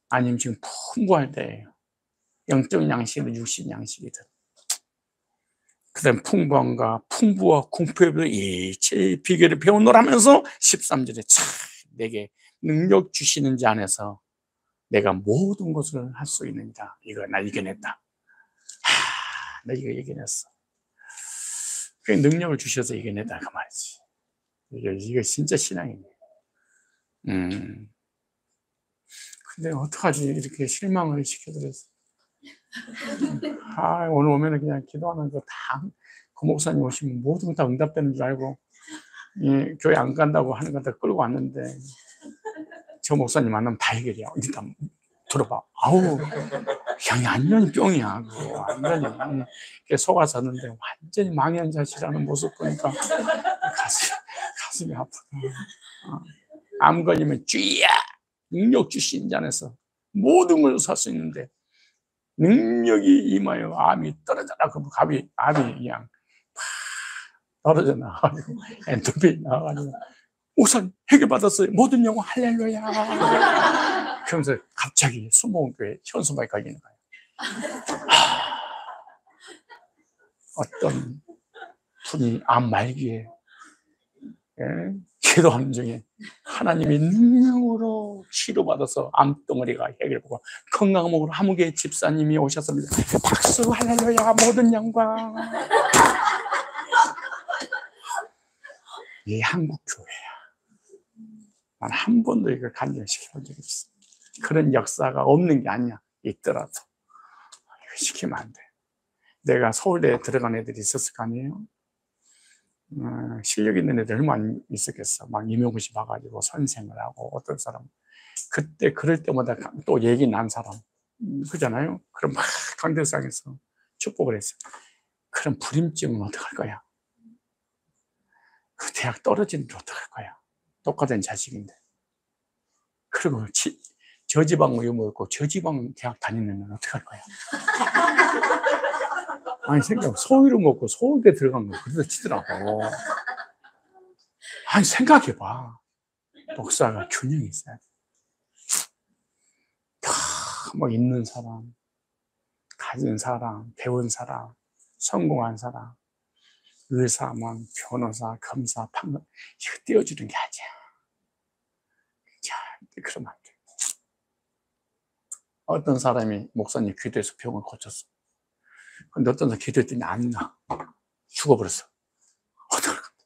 아니면 지금 풍부할 때예요. 영적 양식이든 육신 양식이든. 그 다음 풍부함과 풍부와 공포의 일체의 비결을 배우노라면서 13절에 참 내게 능력 주시는 자 안에서 내가 모든 것을 할 수 있느니라. 이거 나 이겨냈다. 나 이거 이겨냈어. 그 능력을 주셔서 이겨냈다 그 말이지. 이게 진짜 신앙이네. 근데 어떡하지, 이렇게 실망을 시켜드렸어. 오늘 오면은 그냥 기도하는 거 다, 그 목사님 오시면 모든 거 다 응답되는 줄 알고 교회 안 간다고 하는 거 다 끌고 왔는데, 저 목사님 만나면 다 해결이야. 일단 들어봐. 형이 완전히 뿅이야. 그거 완전히 속아졌는데 완전히 망연자실하는 모습 보니까 가슴이 아프다. 암 걸리면 주야 능력 주신 자에서 모든 걸 살 수 있는데 능력이 임하여 암이 떨어져라. 그럼 암이 그냥 떨어져 나가지고 엔도핀 나가지고 우선 해결받았어요. 모든 영혼 할렐루야. 그러면서 갑자기 수목원 교회 현수막이 걸리는 거예요. 어떤 분이 암 말기에 기도하는 중에 하나님이 능력으로 치료받아서 암덩어리가 해결되고 건강한 목으로 하무개 집사님이 오셨습니다. 박수 할렐루야 모든 영광. 이 한국 교회야. 난 한 번도 이걸 간증시켜본 적이 없어. 그런 역사가 없는 게 아니야. 있더라도 이거 시키면 안 돼. 내가 서울대에 들어간 애들이 있었을 거 아니에요. 실력 있는 애들 얼마나 있었겠어. 막 임용고시 봐가지고 선생을 하고 어떤 사람 그때 그럴 때마다 또 얘기 난 사람 그잖아요. 그럼 막 강대상에서 축복을 했어. 그럼 불임증은 어떡할 거야? 그 대학 떨어지는데 어떡할 거야? 똑같은 자식인데. 그리고 저지방 의무였고 저지방 대학 다니는 어떡할 거야? 아니 생각 서울을 먹고 서울대 들어간 거 그래도 치더라고. 아니 생각해봐. 목사가 균형이 있어야 돼. 뭐 있는 사람, 가진 사람, 배운 사람, 성공한 사람, 의사만, 변호사, 검사, 판검 이거 띄워주는 게 아니야. 그러면 안 돼. 어떤 사람이 목사님 기도해서 병을 고쳤어. 근데 어떤 사람 기도했더니 안 나. 죽어버렸어. 어떡할 건데?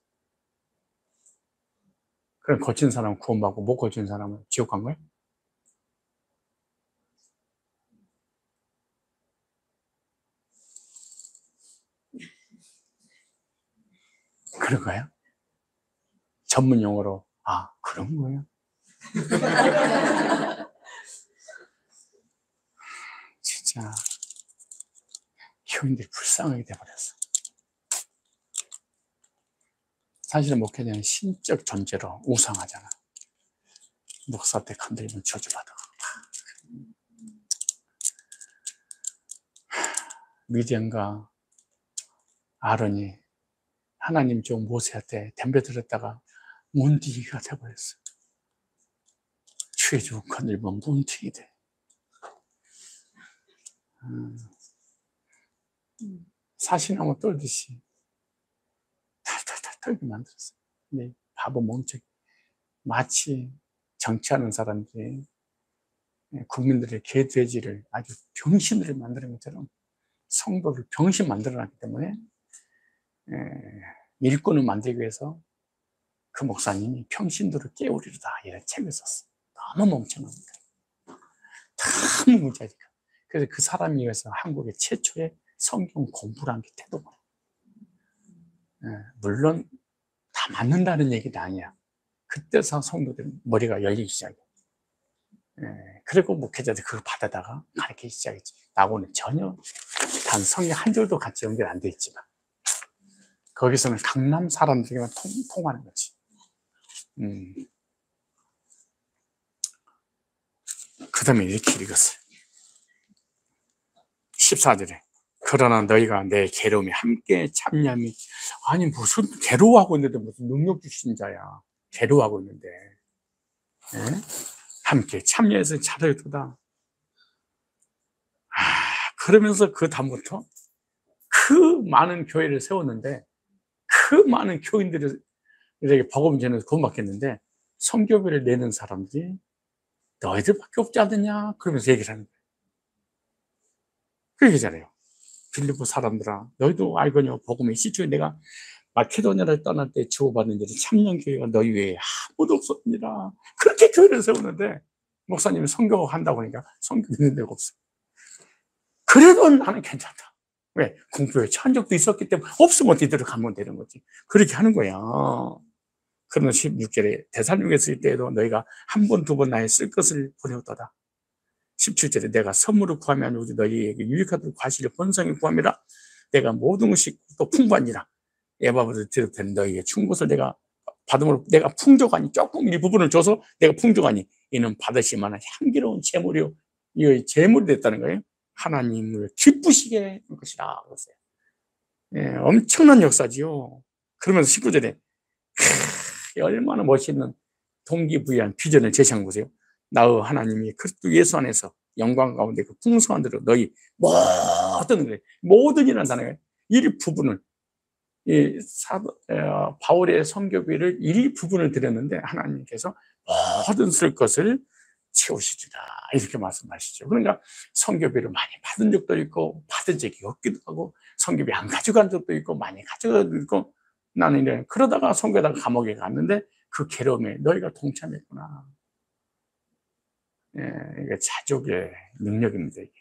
그럼 고친 사람은 구원받고 못 고친 사람은 지옥 간 거야? 그런 거야? 전문 용어로 그런 거야? 진짜 교인들이 불쌍하게 돼버렸어. 사실은 목회자는 신적 존재로 우상하잖아. 목사한테 건드리면 저주받아. 미디안과 아론이 하나님 종 모세한테 덤벼들었다가 문둥이가 돼버렸어. 주의 종 건드리면 문둥이 돼. 사시나무 떨듯이 탈탈탈 털게 만들었어. 근데 바보 멍청이 마치 정치하는 사람들이 국민들의 개돼지를 아주 병신들을 만드는 것처럼 성도를 병신 만들어놨기 때문에 일꾼을 만들기 위해서 그 목사님이 평신도를 깨우리로다 이런 책을 썼어. 너무 멍청합니다. 너무 무자니까. 그래서 그 사람에 의해서 한국의 최초의 성경 공부를 한 게 태도가. 물론 다 맞는다는 얘기도 아니야. 그때서 성도들 머리가 열리기 시작해. 그리고 목회자들 그걸 받아다가 가르치기 시작했지. 나하고는 전혀 단 성경 한 줄도 같이 연결 안 돼 있지만 거기서는 강남 사람들에게만 통하는 거지. 그 다음에 이렇게 읽었어요. 14절에 그러나 너희가 내 괴로움에 함께 참여함이 아니 무슨 괴로워하고 있는데 무슨 능력 주신 자야. 괴로워하고 있는데 함께 참여해서 잘하였도다. 그러면서 그 다음부터 그 많은 교회를 세웠는데 그 많은 교인들에게 복음 전해서 구원받겠는데 성교비를 내는 사람들이 너희들밖에 없지 않느냐 그러면서 얘기를 하는 거예요. 그 얘기잖아요. 빌립보 사람들아 너희도 알거니와 복음의 시초에 내가 마케도니아를 떠날 때 주고받은 일은 참년교회가 너희 외에 아무도 없었느니라. 그렇게 교회를 세우는데 목사님이 성교하고 한다고 하니까 성교 있는 데가 없어요. 그래도 나는 괜찮다. 왜? 공부에 처한 적도 있었기 때문에 없으면 이대로 가면 되는 거지. 그렇게 하는 거야. 그러나 16절에 데살로니가에 있을 때에도 너희가 한 번, 두 번 나의 쓸 것을 보내었도다. 17절에 내가 선물을 구하면 우리 너희에게 유익하도록 과실을 번성히 구함이라. 내가 모든 것이 또 풍부하니라. 에바브를 드렸던 너희의 충것을 내가 받음으로 내가 풍족하니, 조금 일부분을 줘서 내가 풍족하니 이는 받으실 만한 향기로운 제물이요, 이 제물이 됐다는 거예요. 하나님을 기쁘시게 할 것이라 그랬어요. 예, 엄청난 역사지요. 그러면서 19절에 얼마나 멋있는 동기부여한 비전을 제시한 거세요. 나의 하나님이 그리스도 예수 안에서 영광 가운데 그 풍성한 대로 너희 모든이라는 단어가 일부분을, 바울의 선교비를 일부분을 드렸는데 하나님께서 모든 쓸 것을 채우시리라 이렇게 말씀하시죠. 그러니까 선교비를 많이 받은 적도 있고 받은 적이 없기도 하고, 선교비 안 가져간 적도 있고 많이 가져간 적도 있고, 나는 이제 그러다가 선교하다가 감옥에 갔는데 그 괴로움에 너희가 동참했구나. 예, 이게 자족의 능력입니다. 이게.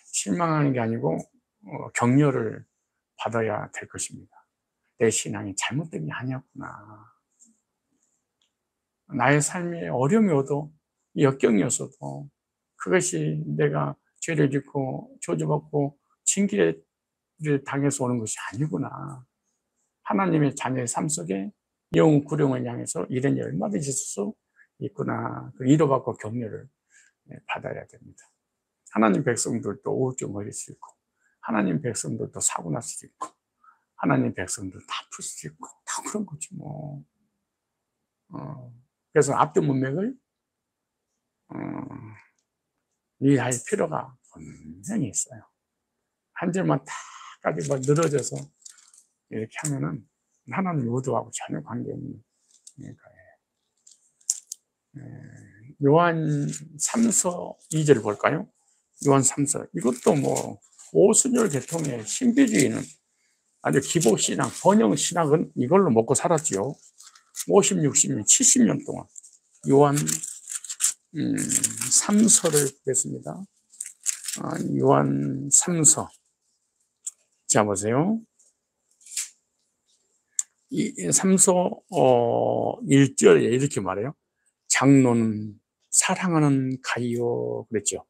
실망하는 게 아니고 격려를 받아야 될 것입니다. 내 신앙이 잘못된 게 아니었구나. 나의 삶에 어려움이 오도 역경이었어도 그것이 내가 죄를 짓고 저주받고 징계를 당해서 오는 것이 아니구나. 하나님의 자녀의 삶 속에 영웅 구령을 향해서 이런 일이 얼마든지 있을 수 있구나. 그 위로받고 격려를 받아야 됩니다. 하나님 백성들도 우울증 걸릴 수 있고, 하나님 백성들도 사고 날 수도 있고, 하나님 백성들도 아플 수도 있고, 다 그런 거지 뭐. 그래서 앞뒤 문맥을 이해할 필요가 분명히 있어요. 한 줄만 다 가지고 늘어져서 이렇게 하면은 하나님 의도하고 전혀 관계없는 거예요. 요한 3서 2절 볼까요? 요한 3서. 이것도 뭐 오순절 계통의 신비주의는 아주 기복신앙, 번영신학은 이걸로 먹고 살았지요. 50, 60년, 70년 동안. 요한 3서를 보겠습니다. 요한 3서. 자, 보세요. 이 3서 1절에 이렇게 말해요. 장로는 사랑하는 가이요 그랬죠.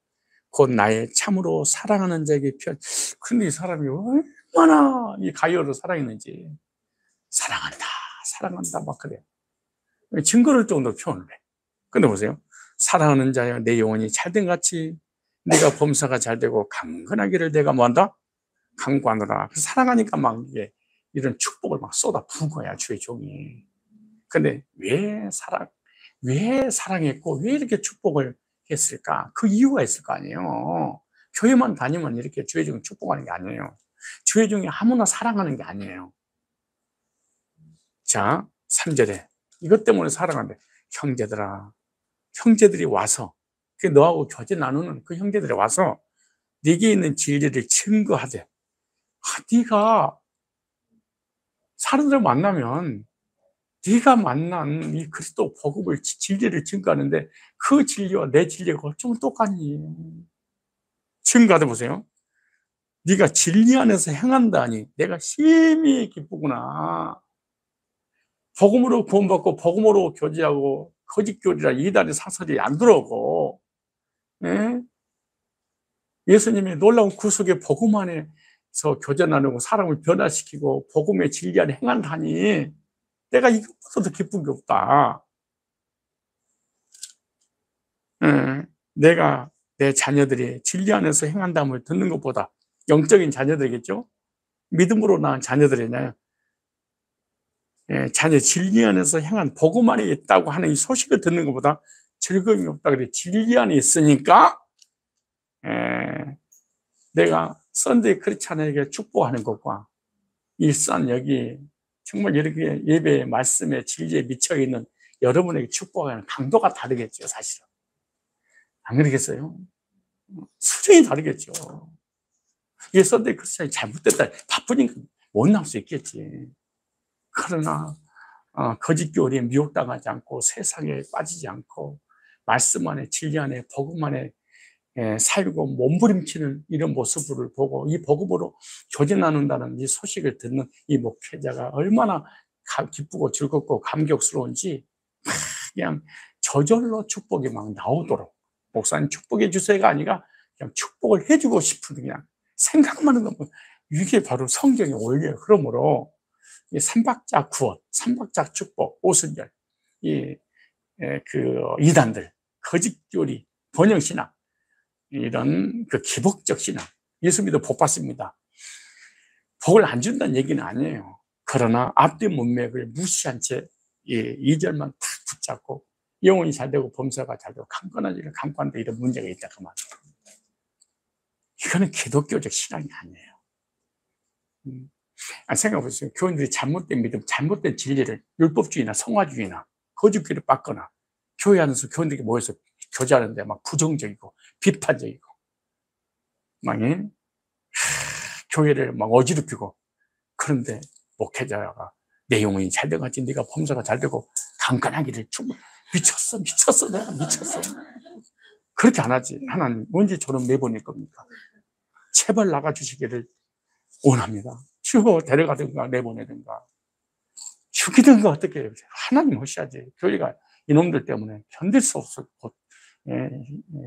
곧 나의 참으로 사랑하는 자에게 편. 근데 이 사람이 얼마나 이 가이어를 사랑했는지. 사랑한다, 사랑한다 막 그래요. 증거를 정도로 표현을 해. 근데 보세요. 사랑하는 자여 내 영혼이 잘된 같이 네가 범사가 잘되고 강건하기를 내가 뭐한다? 강구하노라. 사랑하니까 막 이게 이런 축복을 막 쏟아 부은 거야, 주의 종이. 근데 왜 사랑했고 왜 이렇게 축복을 했을까? 그 이유가 있을 거 아니에요. 교회만 다니면 이렇게 주의 종 축복하는 게 아니에요. 주의 종이 아무나 사랑하는 게 아니에요. 자, 3절에 이것 때문에 사랑한대. 형제들아, 형제들이 와서, 그 너하고 교제 나누는 그 형제들이 와서 네게 있는 진리를 증거하되. 네가 사람들 만나면 네가 만난 이 그리스도 복음을, 진리를 증거하는데 그 진리와 내 진리가 어쩌면 똑같니? 증거하다 보세요. 네가 진리 안에서 행한다니 내가 심히 기쁘구나. 복음으로 구원받고 복음으로 교제하고 거짓 교리라 이단의 사설이 안 들어오고, 예? 예수님의 놀라운 구속의 복음 안에서 교제 나누고 사람을 변화시키고 복음의 진리 안에 행한다니 내가 이것보다 더 기쁜 게 없다. 내가 내 자녀들이 진리 안에서 행한다음을 듣는 것보다, 영적인 자녀들이겠죠? 믿음으로 낳은 자녀들이냐, 자녀 진리 안에서 행한 복음 안에 있다고 하는 이 소식을 듣는 것보다 즐거움이 없다. 그래. 진리 안에 있으니까 내가 썬데이 크리스찬에게 축복하는 것과 일산 여기 정말 이렇게 예배 말씀에 진리에 미쳐 있는 여러분에게 축복하는 강도가 다르겠죠, 사실은. 안 그러겠어요? 수준이 다르겠죠. 이게 썬데이 크리스찬이 잘못됐다, 바쁘니까 못 나올 수 있겠지. 그러나 거짓 교리에 미혹당하지 않고 세상에 빠지지 않고 말씀 안에 진리 안에 복음 안에 살고 몸부림치는 이런 모습을 보고 이 복음으로 교제 나눈다는 이 소식을 듣는 이 목회자가 얼마나 기쁘고 즐겁고 감격스러운지 그냥 저절로 축복이 막 나오도록, 목사님 축복해 주세요가 아니라 그냥 축복을 해주고 싶은 그냥 생각만 하는 거, 이게 바로 성경의 원리예요. 그러므로 이 삼박자 구원, 삼박자 축복, 오순절, 이단들, 거짓교리, 번영신앙, 이런 그 기복적 신앙, 예수 믿어 복 받습니다. 복을 안 준다는 얘기는 아니에요. 그러나 앞뒤 문맥을 무시한 채 2절만 탁 붙잡고 영혼이 잘 되고 범사가 잘 되고 강건한 일을 강구한다, 이런 문제가 있다 그 말이에요. 이거는 기독교적 신앙이 아니에요. 생각해보세요. 교인들이 잘못된 믿음, 잘못된 진리를 율법주의나 성화주의나 거짓교리를 받거나 교회 안에서 교인들이 모여서 교제하는데 막 부정적이고 비판적이고 막 교회를 막 어지럽히고, 그런데 목회자가 내 영혼이 잘 돼가지, 네가 범사가 잘 되고 강건하기를 미쳤어 내가 미쳤어, 그렇게 안 하지. 하나님 언제 저런 내보낼 겁니까? 제발 나가주시기를 원합니다. 주여 데려가든가 내보내든가 죽이든가 어떻게 해요. 하나님 하셔야지. 교회가 이놈들 때문에 견딜 수 없어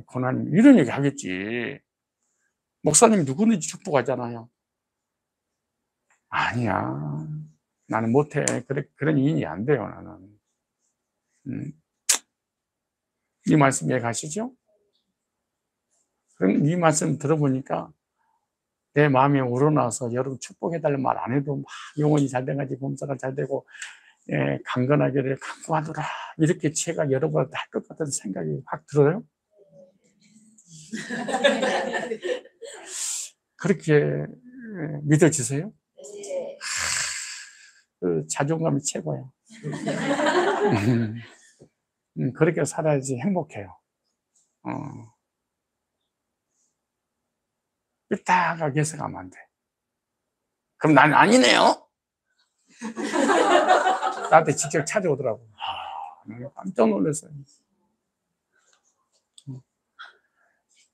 고난이 이런 얘기 하겠지. 목사님 누구든지 축복하잖아요. 아니야, 나는 못해. 그런 인이 안 돼요. 나는. 이 말씀 이해가시죠? 그럼 이 말씀 들어보니까 내 마음에 우러나서 여러분 축복해달라는 말 안 해도 막 영혼이 잘 돼가지고 범사가 잘 되고 강건하기를 강구하노라, 이렇게 제가 여러분한테 할 것 같은 생각이 확 들어요. 그렇게 믿어지세요? 그 자존감이 최고야. 그렇게 살아야지 행복해요. 삐딱하게 해석하면 안 돼. 그럼 난 아니네요? 나한테 직접 찾아오더라고. 내가 깜짝 놀랐어요.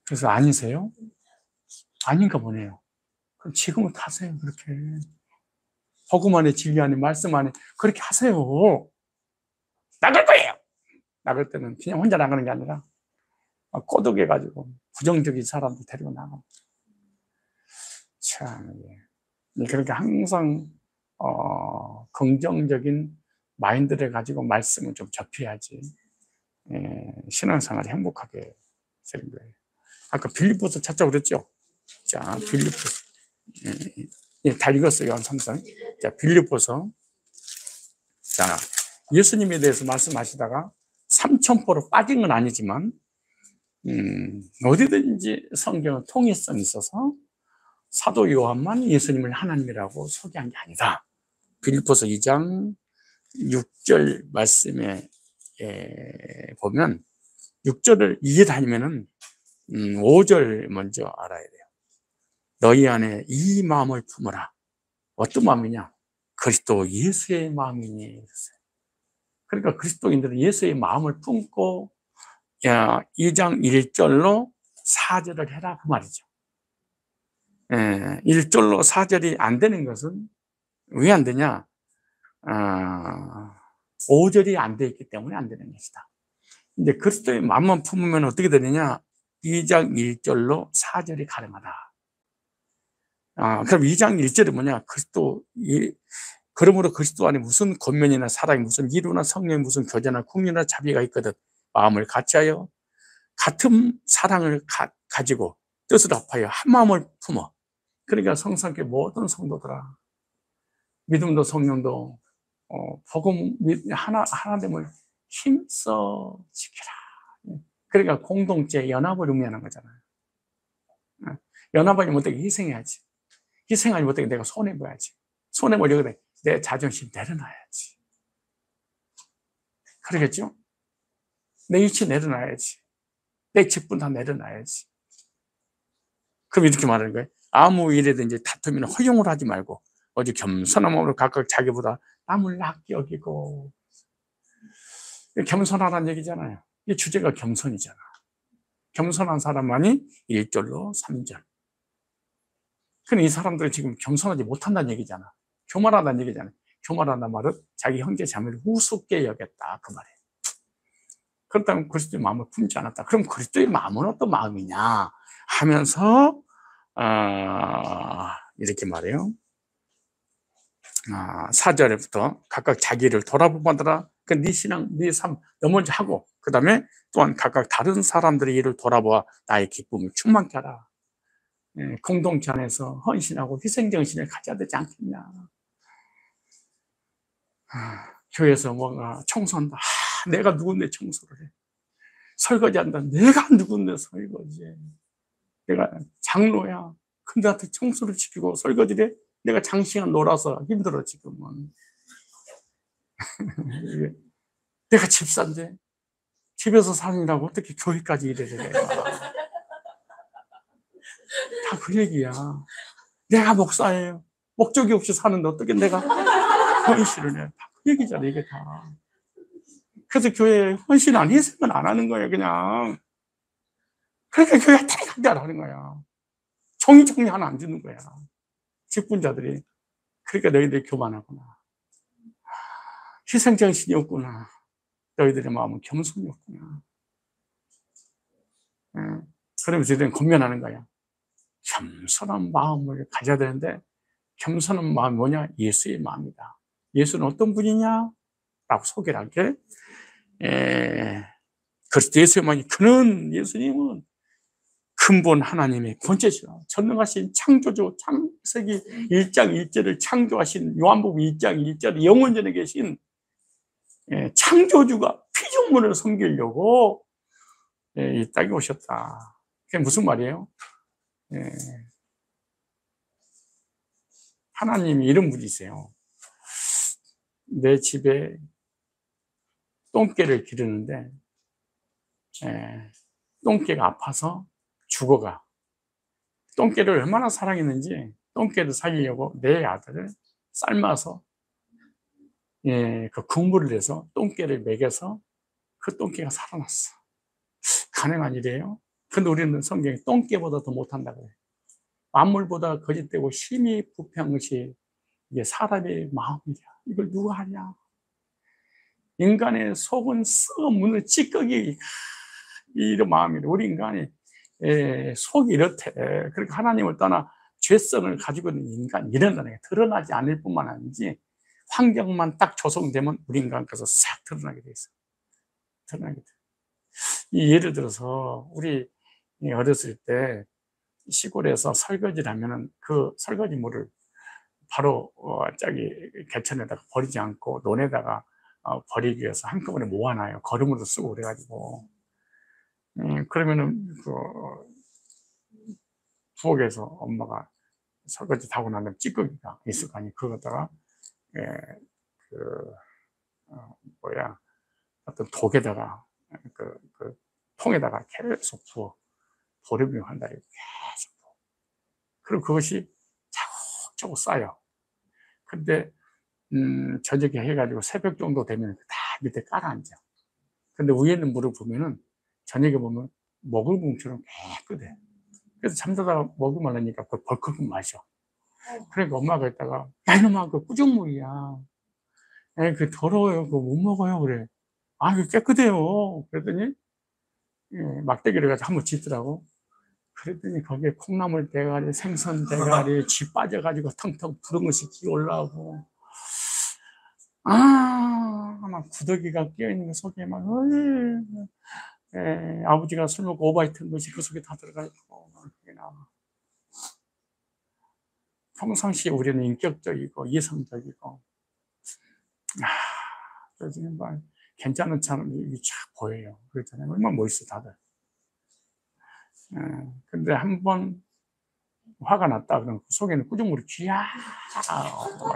그래서 아니세요? 아닌가 보네요. 그럼 지금은 하세요. 그렇게 복음 안에, 진리 안에, 말씀 안에 그렇게 하세요. 나갈 거예요. 나갈 때는 그냥 혼자 나가는 게 아니라 꼬드겨가지고 부정적인 사람들 데리고 나가. 참, 그러니까 항상 긍정적인 마인드를 가지고 말씀을 좀 접해야지 신앙생활이 행복하게 되는 거예요. 아까 빌립보서 찾자고 그랬죠? 자, 빌립보서. 다 읽었어요, 요한 3장. 자, 빌립보서. 자, 예수님에 대해서 말씀하시다가 삼천포로 빠진 건 아니지만, 어디든지 성경은 통일성이 있어서 사도 요한만 예수님을 하나님이라고 소개한 게 아니다. 빌립보서 2장 6절 말씀에 보면 6절을 이해하려면은 5절 먼저 알아야 돼요. 너희 안에 이 마음을 품어라. 어떤 마음이냐? 그리스도 예수의 마음이니. 그러니까 그리스도인들은 예수의 마음을 품고 2장 1절로 4절을 해라 그 말이죠. 1절로 4절이 안 되는 것은 왜 안 되냐? 5절이 안 돼 있기 때문에 안 되는 것이다. 근데 그리스도의 마음만 품으면 어떻게 되느냐? 2장 1절로 4절이 가능하다. 그럼 2장 1절이 뭐냐? 그러므로 그리스도 안에 무슨 권면이나 사랑이, 무슨 이루나 성령이, 무슨 교제나 궁유나 자비가 있거든. 마음을 같이하여 같은 사랑을 가지고 뜻을 합하여 한 마음을 품어. 그러니까 성삼교회 모든 성도들아, 믿음도 성령도 복음 하나됨을 힘써 지켜라. 그러니까 공동체 연합을 의미하는 거잖아요. 연합하지 못하게 희생해야지. 희생하지 못하게 내가 손해봐야지. 손해보려고 내 자존심 내려놔야지. 그러겠죠? 내 위치 내려놔야지. 내 직분 다 내려놔야지. 그럼 이렇게 말하는 거예요. 아무 일에든지 다투면 허용을 하지 말고 오직 겸손한 마음으로 각각 자기보다 남을 낫게 여기고. 겸손하라는 얘기잖아요. 이 주제가 겸손이잖아. 겸손한 사람만이 1절로 3절. 근데 이 사람들이 지금 겸손하지 못한다는 얘기잖아. 교만하다는 얘기잖아. 교만하다는 말은 자기 형제 자매를 우습게 여겼다 그 말이에요. 그렇다면 그리스도의 마음을 품지 않았다. 그럼 그리스도의 마음은 어떤 마음이냐 하면서 이렇게 말해요. 4절부터 각각 자기를 돌아보더라. 그 네 신앙, 네 삶 먼저 하고, 그 다음에 또한 각각 다른 사람들의 일을 돌아보아 나의 기쁨을 충만케 하라. 공동체 안에서 헌신하고 희생정신을 가져야 되지 않겠냐. 교회에서 뭔가 청소한다. 내가 누군데 청소를 해. 설거지한다. 내가 누군데 설거지해. 내가 장로야. 근데 나한테 청소를 시키고 설거지를 해. 내가 장시간 놀아서 힘들어 지금은. 내가 집사인데 집에서 사느라고 어떻게 교회까지 이래야 돼. 다 그 얘기야. 내가 목사예요. 목적이 없이 사는데 어떻게 내가 헌신을 해. 다 그 얘기잖아 이게 다. 그래서 교회에 헌신 안 희생은 안 하는 거예요 그냥. 그러니까 교회가 태가게 안 하는 거야. 정의 하나 안 주는 거야 직분자들이. 그러니까 너희들이 교만하구나. 희생정신이 없구나. 너희들의 마음은 겸손이 없구나. 그러면서 저희들은 권면하는 거야. 겸손한 마음을 가져야 되는데, 겸손한 마음이 뭐냐? 예수의 마음이다. 예수는 어떤 분이냐? 라고 소개를 할게. 그리스도 예수의 마음이, 그는, 예수님은 근본 하나님의 본체시라. 전능하신 창조주, 창세기 1장 1절을 창조하신, 요한복음 2장 1절에 영원전에 계신 창조주가 피조물을 섬기려고 이 땅에 오셨다. 그게 무슨 말이에요? 하나님이 이런 분이세요. 내 집에 똥개를 기르는데 똥개가 아파서 죽어가. 똥개를 얼마나 사랑했는지 똥개를 살리려고 내 아들을 삶아서 그 국물을 내서 똥개를 먹여서 그 똥개가 살아났어. 가능한 일이에요? 근데 우리는 성경에 똥개보다 더 못한다고 해요. 만물보다 거짓되고 심히 부패한 것이 이게 사람의 마음이야. 이걸 누가 하냐? 인간의 속은 썩어 문을 찌꺼기 이런 마음이래. 우리 인간이 속이 이렇대. 그러니까 하나님을 떠나 죄성을 가지고 있는 인간 이런다는 게 드러나지 않을 뿐만 아니지 환경만 딱 조성되면 우리 인간께서 싹 드러나게 돼 있어. 드러나게 돼. 예를 들어서 우리 어렸을 때 시골에서 설거지를 하면은 그 설거지 물을 바로 저기 개천에다가 버리지 않고 논에다가 버리기 위해서 한꺼번에 모아놔요. 거름으로 쓰고 그래가지고. 그러면은 그 부엌에서 엄마가 설거지 다 하고 나면 찌꺼기가 있을 거 아니에요. 그거다가 그 어떤 독에다가 그 통에다가 계속 부어 보름을 한다. 계속 부어. 그럼 그것이 차곡차곡 쌓여. 근데 저녁에 해가지고 새벽 정도 되면 다 밑에 깔아앉아. 근데 위에 있는 물을 보면은 저녁에 보면 먹을물처럼 깨끗해. 그래서 잠자다가 먹을 말라니까 그걸 벌컥 마셔. 그러니까 엄마가 있다가 야 이놈아 그 꾸중물이야. 그 더러워요. 그거 못 먹어요. 그래. 아, 그 깨끗해요. 그랬더니 막대기를 가지고 한번 짖더라고. 그랬더니 거기에 콩나물 대가리, 생선 대가리, 쥐 빠져가지고 텅텅 부른 것이 기어 올라오고, 막 구더기가 끼어있는 거 속에 막, 아버지가 술 먹고 오바이트 한 것이 그 속에 다 들어가 있고, 그게 나와. 평상시에 우리는 인격적이고, 이성적이고, 요즘 막 괜찮은 사람이 쫙 보여요. 그렇잖아요. 얼마나 멋있어, 다들. 근데 한번 화가 났다 그러면 그 속에는 꾸중물이 쥐야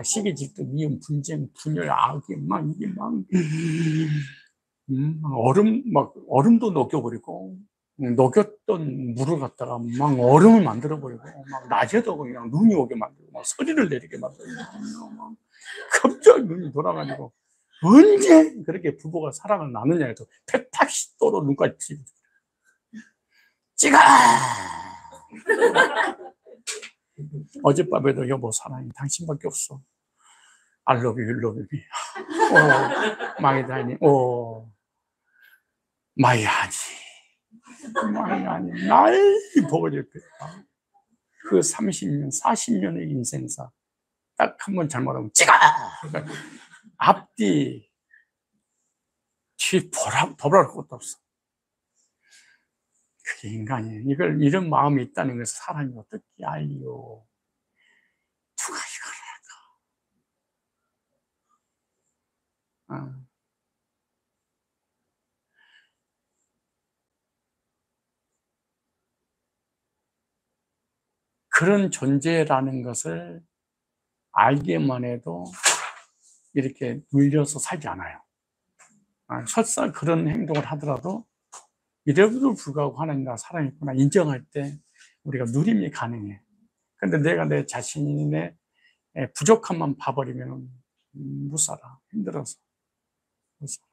시기질투, 미움, 분쟁, 분열, 악이 막 이게 막 얼음도 녹여버리고 녹였던 물을 갖다가 막 얼음을 만들어버리고 막 낮에도 그냥 눈이 오게 만들고 막 소리를 내리게 만들고 막 갑자기 눈이 돌아가지고 언제 그렇게 부부가 사랑을 나누냐 해서 180도로 눈까지 찍어. 어젯밤에도 여보 사랑해 당신밖에 없어. I love you, you love me. 망이다니. 마야니, 마야니, 날 보고 줬겠다. 그 30년, 40년의 인생사, 딱 한 번 잘못하면 찍어! 앞뒤, 뒤 돌아볼 것도 없어. 그게 인간이에요. 이런 마음이 있다는 것을 사람이 어떻게 알리요? 누가 이걸 할까? 그런 존재라는 것을 알기만 해도 이렇게 눌려서 살지 않아요. 설사 그런 행동을 하더라도 이래도 불구하고 하나님과 살아있구나 인정할 때 우리가 누림이 가능해. 근데 내가 내 자신의 부족함만 봐버리면 못 살아. 힘들어서 못 살아.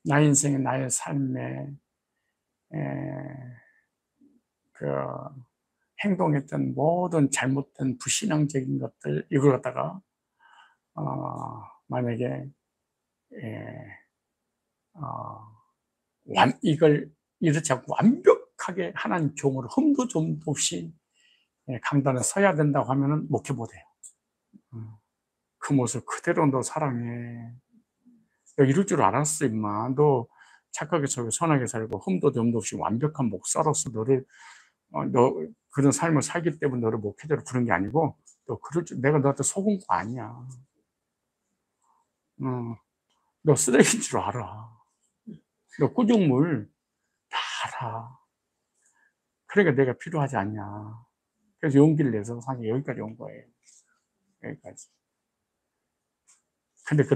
나의 인생에, 나의 삶에 그 행동했던 모든 잘못된 불신앙적인 것들 이걸 갖다가 만약에 이걸 이렇지 않고 완벽하게 하나님 종으로 흠도 좀도 없이 강단에 서야 된다고 하면은 목회 못해요. 그 모습 그대로 너 사랑해. 너 이럴 줄 알았어, 임마. 너 착하게 살고 선하게 살고 흠도 점도 없이 완벽한 목사로서 너 그런 삶을 살기 때문에 너를 목회자로 부른 게 아니고 너 그럴 줄 내가 너한테 속은 거 아니야. 너 쓰레기인 줄 알아. 너 꾸중물 다 알아. 그러니까 내가 필요하지 않냐. 그래서 용기를 내서 사실 여기까지 온 거예요. 여기까지. 근데 그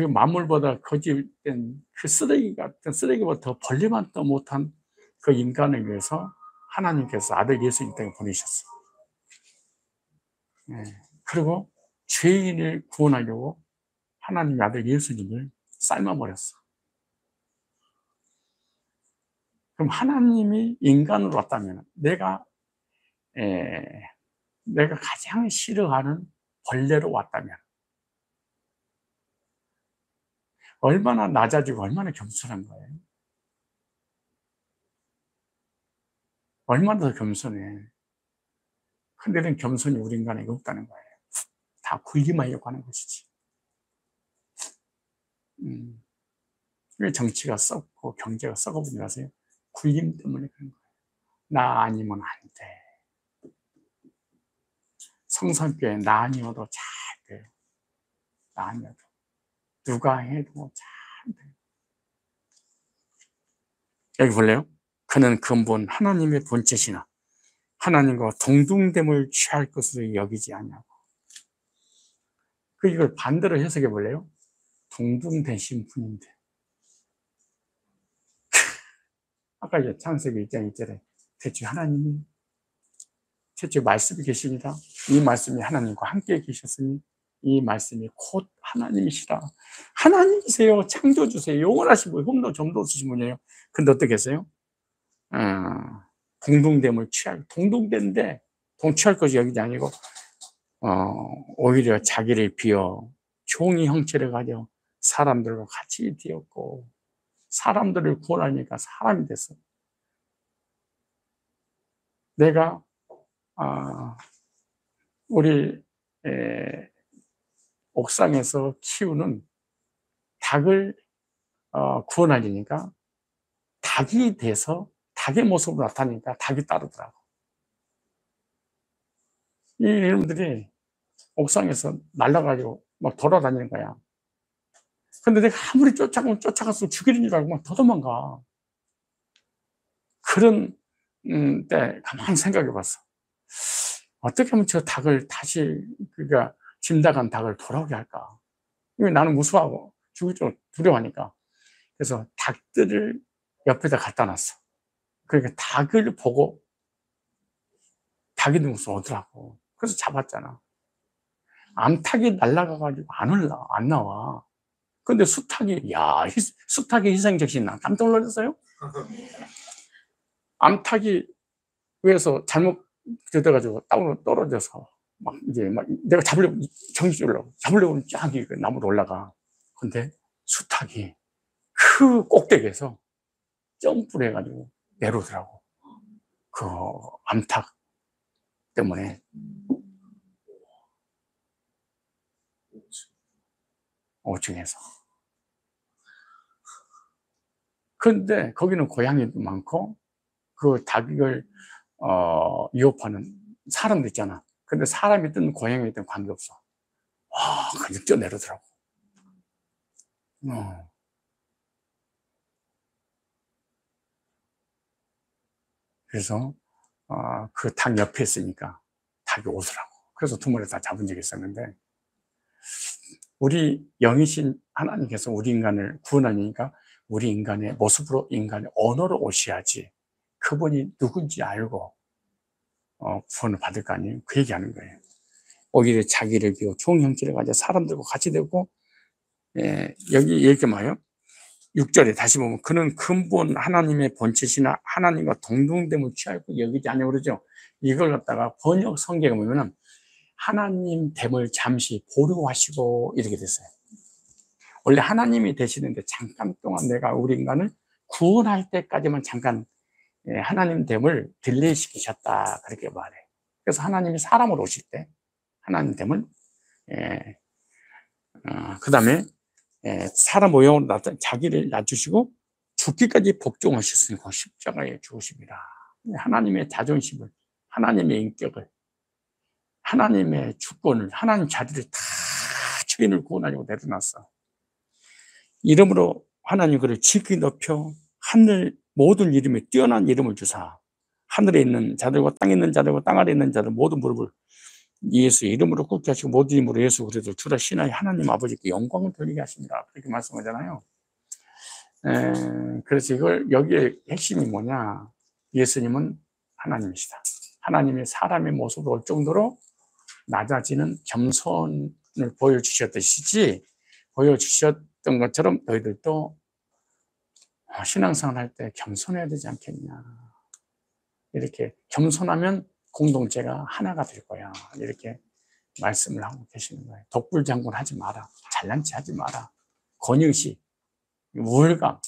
만물보다 거짓된 그 쓰레기 같은 쓰레기보다 더 벌레만도 못한 그 인간을 위해서 하나님께서 아들 예수님 땅에 보내셨어. 그리고 죄인을 구원하려고 하나님의 아들 예수님을 삶아버렸어. 그럼 하나님이 인간으로 왔다면 내가 가장 싫어하는 벌레로 왔다면 얼마나 낮아지고 얼마나 겸손한 거예요. 얼마나 더 겸손해. 근데 이런 겸손이 우리 인간에게 없다는 거예요. 다 군림하려고 하는 것이지. 왜 정치가 썩고 경제가 썩어버리지 아세요? 군림 때문에 그런 거예요. 나 아니면 안 돼. 성산교회 나 아니어도 잘 돼요. 나 아니어도. 누가 해도 잘 돼요. 여기 볼래요? 그는 근본 하나님의 본체시나 하나님과 동등됨을 취할 것으로 여기지 않냐고. 이걸 반대로 해석해 볼래요? 동등되신 분인데. 아까 창세기 1장 1절에 대체 하나님이 대체 말씀이 계십니다. 이 말씀이 하나님과 함께 계셨으니 이 말씀이 곧 하나님이시라. 하나님이세요. 창조주세요. 영원하신 분, 흠도 점도 없으신 분이에요. 근데 어떻게 했어요? 동등됨을 동등된데 동취할 것이 여기지 아니고 오히려 자기를 비워 종이 형체를 가져 사람들과 같이 되었고 사람들을 구원하니까 사람이 됐어. 내가 우리 옥상에서 키우는 닭을 구원하려니까 닭이 돼서 닭의 모습으로 나타나니까 닭이 따르더라고. 이놈들이 옥상에서 날아가지고 막 돌아다니는 거야. 근데 내가 아무리 쫓아가서 죽이는 줄 알고 막 더 도망가. 그런 때 가만히 생각해 봤어. 어떻게 하면 저 닭을 다시, 그러니까 짐작한 닭을 돌아오게 할까? 나는 무서워하고 죽을 줄 두려워하니까. 그래서 닭들을 옆에다 갖다 놨어. 그러니까 닭을 보고 닭이 무슨 오더라고. 그래서 잡았잖아. 암탉이 날아가가지고 안 나와. 근데 수탉이, 수탉의 희생정신 나 깜짝 놀랐어요? 암탉이 위에서 잘못 되어가지고 땅으로 떨어져서 막 이제 막 내가 정신줄로 잡으려고 쫙 나무로 올라가. 근데 수탉이 그 꼭대기에서 점프를 해가지고 내려오더라고. 그 암탉 때문에. 오중에서. 그런데 거기는 고양이도 많고 그 닭을 위협하는 사람도 있잖아. 근데 사람이든 고양이든 관계없어. 와, 그냥 뛰어내리더라고. 그래서 그 닭 옆에 있으니까 닭이 오더라고. 그래서 두 마리 다 잡은 적이 있었는데, 우리 영이신 하나님께서 우리 인간을 구원하니까 우리 인간의 모습으로, 인간의 언어로 오셔야지 그분이 누군지 알고 구원을 받을 거 아니에요. 그 얘기하는 거예요. 오히려 자기를 비워 좋은 형체를 가져 사람들과 같이 되고, 여기 이렇게 말해요. 6절에 다시 보면 그는 근본 하나님의 본체시나 하나님과 동등됨을 취하고 여기지 않냐고 그러죠. 이걸 갖다가 번역 성경에 보면은 하나님 됨을 잠시 보류하시고 이렇게 됐어요. 원래 하나님이 되시는데 잠깐 동안 내가 우리 인간을 구원할 때까지만 잠깐 하나님 됨을 딜레이 시키셨다, 그렇게 말해. 그래서 하나님이 사람으로 오실 때 하나님 됨을 그 다음에 사람 모형으로 자기를 낮추시고 죽기까지 복종하셨으니 그 십자가에 죽으십니다. 하나님의 자존심을, 하나님의 인격을, 하나님의 주권을, 하나님 자리를 다 죄인을 구원하려고 내려놨어. 이름으로 하나님 그를 지극히 높여 하늘 모든 이름에 뛰어난 이름을 주사 하늘에 있는 자들과 땅에 있는 자들과 땅 아래 있는 자들 모든 무릎을 예수 이름으로 꿇게 하시고 모든 이름으로 예수 그리스도를 주라 신하의 하나님 아버지께 영광을 돌리게 하십니다. 그렇게 말씀하잖아요. 그래서 이걸 여기에 핵심이 뭐냐? 예수님은 하나님이시다. 하나님이 사람의 모습으로 올 정도로 낮아지는 겸손을 보여주셨듯이 보여주셨던 것처럼 너희들도 신앙생활 할 때 겸손해야 되지 않겠냐. 이렇게 겸손하면 공동체가 하나가 될 거야. 이렇게 말씀을 하고 계시는 거예요. 독불장군 하지 마라. 잘난 체 하지 마라. 권위의식, 우월감,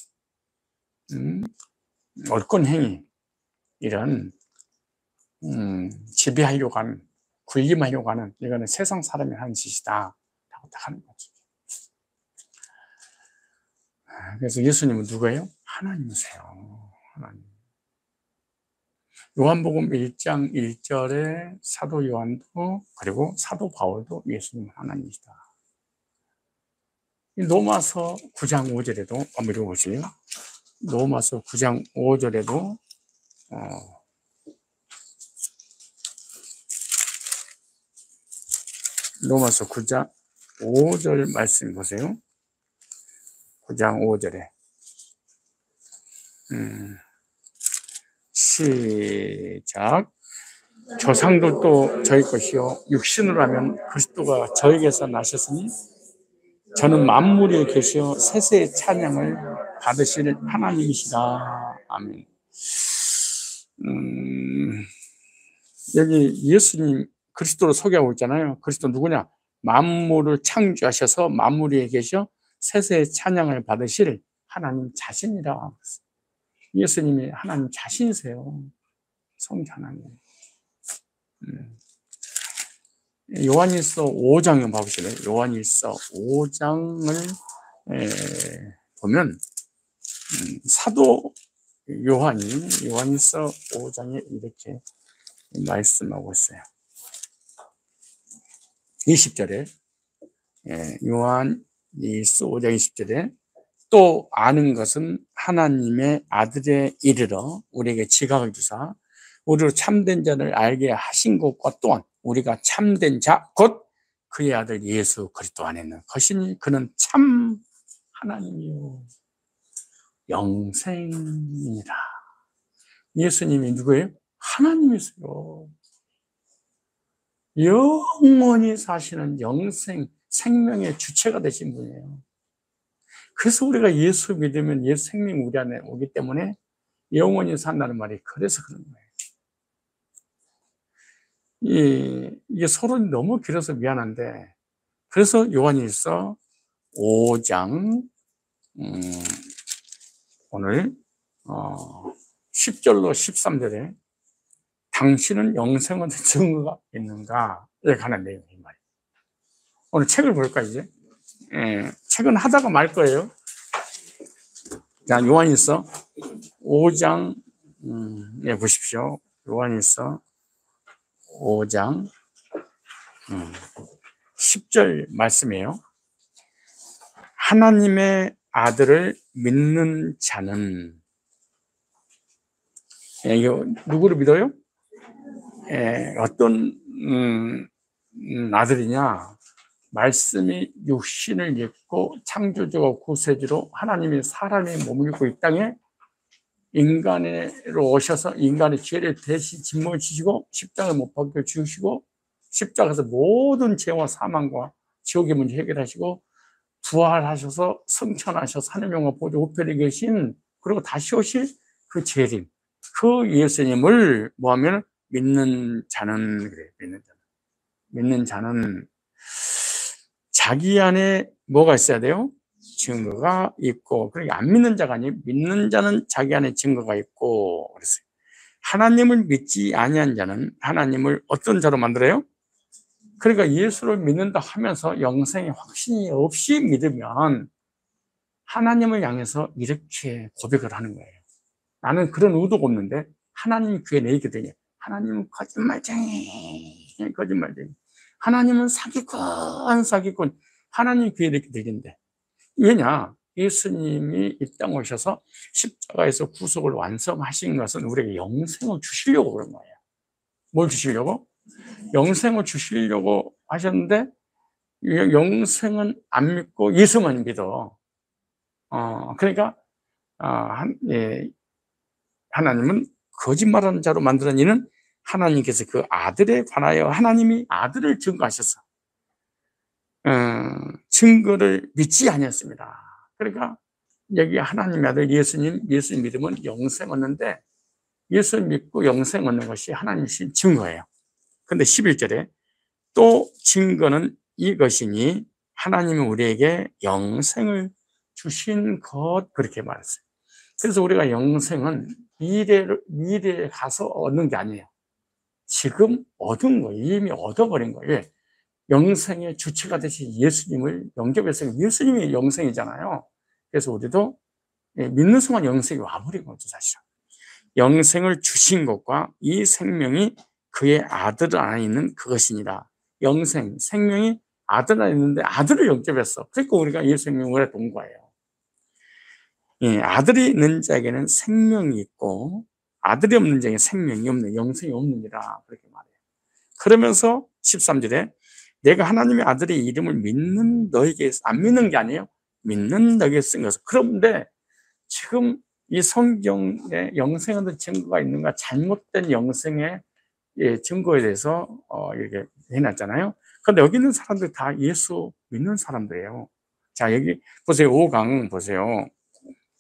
얼권행위, 이런 지배하려고 하는, 군림하려고 하는, 이거는 세상 사람이 하는 짓이다 라고 딱 하는 거죠. 그래서 예수님은 누구예요? 하나님이세요. 하나님. 요한복음 1장 1절에 사도 요한도 그리고 사도 바울도 예수님은 하나님이시다. 로마서 9장 5절에도 한번 읽어보실래요? 로마서 9장 5절에도 로마서 9장 5절 말씀 보세요. 9장 5절에 시작. 조상들도 저희 것이요 육신으로 하면 그리스도가 저에게서 나셨으니 저는 만물에 계시어 세세의 찬양을 받으실 하나님이시다. 아멘. 여기 예수님 그리스도로 소개하고 있잖아요. 그리스도 누구냐? 만물을 창조하셔서 만물 위에 계셔 세세의 찬양을 받으실 하나님 자신이라. 예수님이 하나님 자신이세요. 성자 하나님. 요한일서 5장을 봐보실래요? 요한일서 5장을 보면 사도 요한이 요한일서 5장에 이렇게 말씀하고 있어요. 20절에 요한일서 5장 20절에 또 아는 것은 하나님의 아들에 이르러 우리에게 지각을 주사 우리로 참된 자를 알게 하신 것과 또한 우리가 참된 자 곧 그의 아들 예수 그리스도 안에 있는 것이니 그는 참 하나님이요 영생이니라. 예수님이 누구예요? 하나님이세요. 영원히 사시는 영생, 생명의 주체가 되신 분이에요. 그래서 우리가 예수 믿으면 예수 생명이 우리 안에 오기 때문에 영원히 산다는 말이 그래서 그런 거예요. 이게 서론이 너무 길어서 미안한데, 그래서 요한일서 5장 오늘 10절로 13절에 당신은 영생의 증거가 있는가? 에 관한 내용이 말이에요. 오늘 책을 볼까 이제? 책은 하다가 말 거예요. 자, 요한일서 5장 보십시오. 요한일서 5장 10절 말씀이에요. 하나님의 아들을 믿는 자는, 이거 누구를 믿어요? 어떤 아들이냐? 말씀이 육신을 입고 창조주와 구세주로 하나님이 사람의 몸을 입고 이 땅에 인간으로 오셔서 인간의 죄를 대신 짐을 지시고 십자가에 못 박혀 죽으시고 십자가에서 모든 죄와 사망과 지옥의 문제 해결하시고 부활하셔서 승천하셔서 하늘명과 보좌 우편에 계신, 그리고 다시 오실 그 재림, 그 예수님을 뭐하면 믿는 자는, 그래요. 믿는 자는 자기 안에 뭐가 있어야 돼요? 증거가 있고. 그러니까 안 믿는 자가 아니에요. 믿는 자는 자기 안에 증거가 있고 그랬어요. 하나님을 믿지 아니한 자는 하나님을 어떤 자로 만들어요? 그러니까 예수를 믿는다 하면서 영생의 확신이 없이 믿으면 하나님을 향해서 이렇게 고백을 하는 거예요. 나는 그런 의도가 없는데 하나님이 귀에 내리거든요. 하나님은 거짓말쟁이. 하나님은 사기꾼. 하나님 귀에 이렇게 들린대. 왜냐? 예수님이 이 땅 오셔서 십자가에서 구속을 완성하신 것은 우리에게 영생을 주시려고 그런 거예요. 뭘 주시려고? 영생을 주시려고 하셨는데 영생은 안 믿고 예수만 믿어. 그러니까 하나님은 거짓말하는 자로 만드는 이는 하나님께서 그 아들에 관하여 하나님이 아들을 증거하셔서 증거를 믿지 아니었습니다. 그러니까 여기 하나님의 아들 예수님 믿으면 영생 얻는데, 예수 믿고 영생 얻는 것이 하나님이신 증거예요. 근데 11절에 또 증거는 이것이니 하나님이 우리에게 영생을 주신 것, 그렇게 말했어요. 그래서 우리가 영생은 미래에 가서 얻는 게 아니에요. 지금 얻은 거예요. 이미 얻어버린 거예요. 영생의 주체가 되신 예수님을 영접했어요. 예수님이 영생이잖아요. 그래서 우리도 믿는 순간 영생이 와버린 거죠, 사실은. 영생을 주신 것과 이 생명이 그의 아들 안에 있는 그것이니라. 영생, 생명이 아들 안에 있는데 아들을 영접했어. 그러니까 우리가 예수 생명을 본 거예요. 아들이 있는 자에게는 생명이 있고 아들이 없는 자에게는 생명이 없는, 영생이 없느니라, 그렇게 말해요. 그러면서 13절에 내가 하나님의 아들의 이름을 믿는 너에게, 안 믿는 게 아니에요. 믿는 너에게 쓴 것을. 그런데 지금 이 성경에 영생의 증거가 있는가, 잘못된 영생의 증거에 대해서 이렇게 해놨잖아요. 그런데 여기 있는 사람들 다 예수 믿는 사람들이에요. 자, 여기 보세요. 5강 보세요.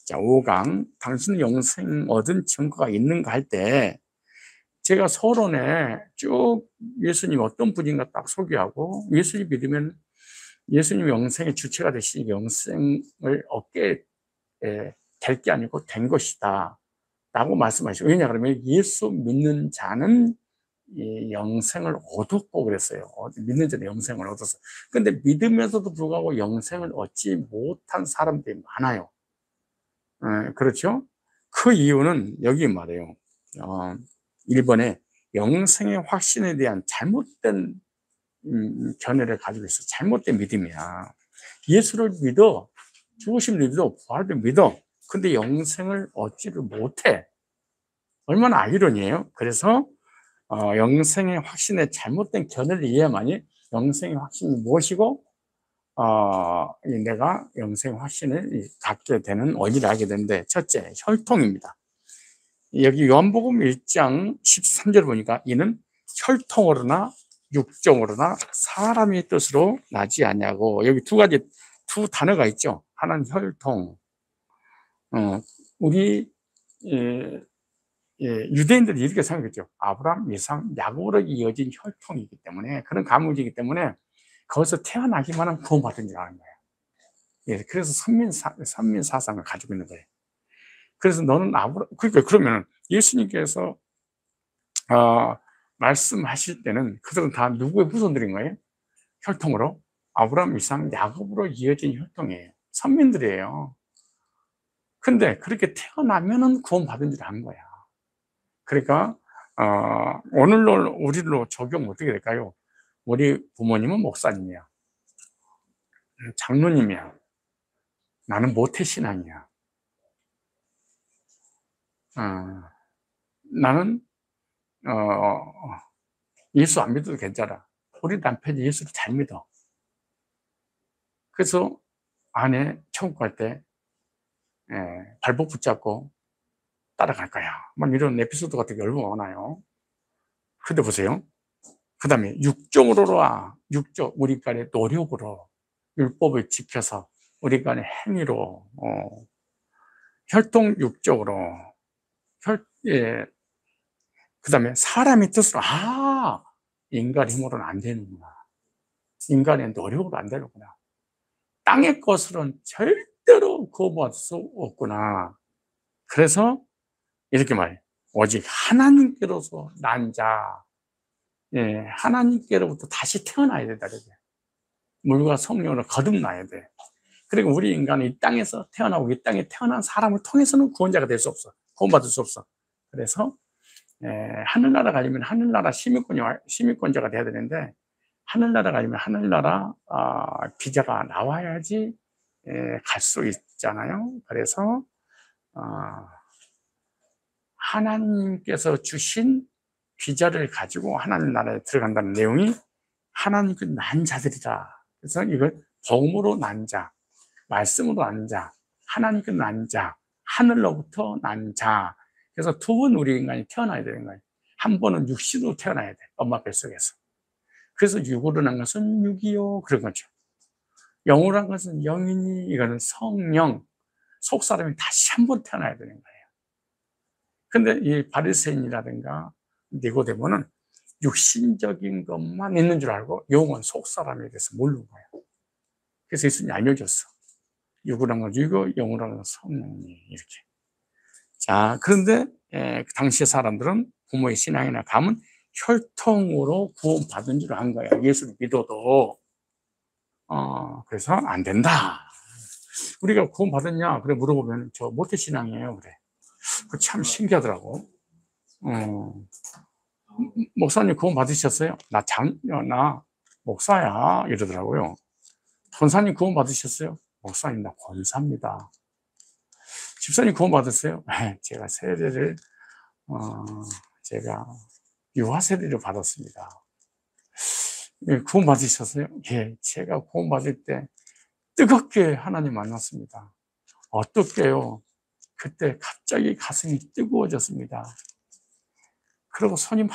자, 5강 당신은 영생 얻은 증거가 있는가 할 때 제가 서론에 쭉 예수님 어떤 분인가 딱 소개하고, 예수님 믿으면 예수님 영생의 주체가 되신 영생을 얻게 될 게 아니고 된 것이다 라고 말씀하시고, 왜냐 그러면 예수 믿는 자는 이 영생을 얻었고 그랬어요. 믿는 자는 영생을 얻었어. 근데 믿으면서도 불구하고 영생을 얻지 못한 사람들이 많아요. 그렇죠? 그 이유는 여기 말해요. 1번에 영생의 확신에 대한 잘못된 견해를 가지고 있어. 잘못된 믿음이야. 예수를 믿어, 죽으심을 믿어, 부활을 믿어. 근데 영생을 얻지를 못해. 얼마나 아이러니해요. 그래서 영생의 확신의 잘못된 견해를 이해해야만이 영생의 확신이 무엇이고 내가 영생 확신을 갖게 되는 원리를 알게 되는데, 첫째, 혈통입니다. 여기 요한복음 1장 13절 보니까 이는 혈통으로나 육정으로나 사람의 뜻으로 나지 않냐고. 여기 두 단어가 있죠. 하나는 혈통. 우리 유대인들이 이렇게 생각했죠. 아브라함, 이삭, 야곱으로 이어진 혈통이기 때문에, 그런 가문이기 때문에 거기서 태어나기만 하면 구원받은 줄 아는 거예요. 그래서 선민 사상을 가지고 있는 거예요. 그래서 너는 그러니까 그러면 예수님께서 말씀하실 때는 그들은 다 누구의 후손들인 거예요? 혈통으로 아브라함, 이삭, 야곱으로 이어진 혈통이에요. 선민들이에요. 근데 그렇게 태어나면은 구원받은 줄 아는 거야. 그러니까 오늘로 우리로 적용 어떻게 될까요? 우리 부모님은 목사님이야, 장로님이야. 나는 모태신앙이야. 나는 예수 안 믿어도 괜찮아. 우리 남편이 예수를 잘 믿어. 그래서 아내 천국 갈 때 발목 붙잡고 따라갈 거야. 막 이런 에피소드 같은 게 얼마나 많아요. 근데 보세요. 그 다음에 육정으로라. 육정, 우리 간의 노력으로, 율법을 지켜서 우리 간의 행위로, 혈통 육적으로, 그 다음에 사람의 뜻으로, 인간의 힘으로는 안 되는구나. 인간의 노력으로 안 되는구나. 땅의 것으로는 절대로 구원받을 수 없구나. 그래서 이렇게 말해요. 오직 하나님께로서 난 자, 하나님께로부터 다시 태어나야 된다. 물과 성령으로 거듭나야 돼. 그리고 우리 인간은 이 땅에서 태어나고 이 땅에 태어난 사람을 통해서는 구원자가 될 수 없어. 구원받을 수 없어. 그래서 하늘나라 가려면 하늘나라 시민권자가 돼야 되는데, 하늘나라 가려면 하늘나라 비자가 나와야지 갈 수 있잖아요. 그래서 하나님께서 주신 비자를 가지고 하나님 나라에 들어간다는 내용이 하나님 그 난 자들이다. 그래서 이걸 복음으로 난 자, 말씀으로 난 자, 하나님 그 난 자, 하늘로부터 난 자. 그래서 두 번 우리 인간이 태어나야 되는 거예요. 한 번은 육신으로 태어나야 돼. 엄마 뱃속에서. 그래서 육으로 난 것은 육이요. 그런 거죠. 영으로 난 것은 영이니, 이거는 성령. 속 사람이 다시 한 번 태어나야 되는 거예요. 근데 이 바리새인이라든가 니고데모는 육신적인 것만 있는 줄 알고 영은 속 사람에 대해서 모르는 거예요. 그래서 예수님이 알려줬어. 육으로 한 건 육이고 영으로 한 건 성령이, 이렇게. 자, 그런데 그 당시의 사람들은 부모의 신앙이나 가문, 혈통으로 구원받은 줄 안 거예요. 예수를 믿어도. 그래서 안 된다. 우리가 구원받았냐? 그래 물어보면 저 모태신앙이에요. 그래. 그 참 신기하더라고. 목사님 구원 받으셨어요? 나 목사야. 이러더라고요. 권사님 구원 받으셨어요? 목사님, 나 권사입니다. 집사님 구원 받았어요? 제가 세례를, 제가 유아 세례를 받았습니다. 구원 받으셨어요? 예, 제가 구원 받을 때 뜨겁게 하나님 만났습니다. 어떻게요? 그때 갑자기 가슴이 뜨거워졌습니다. 그리고 손이 막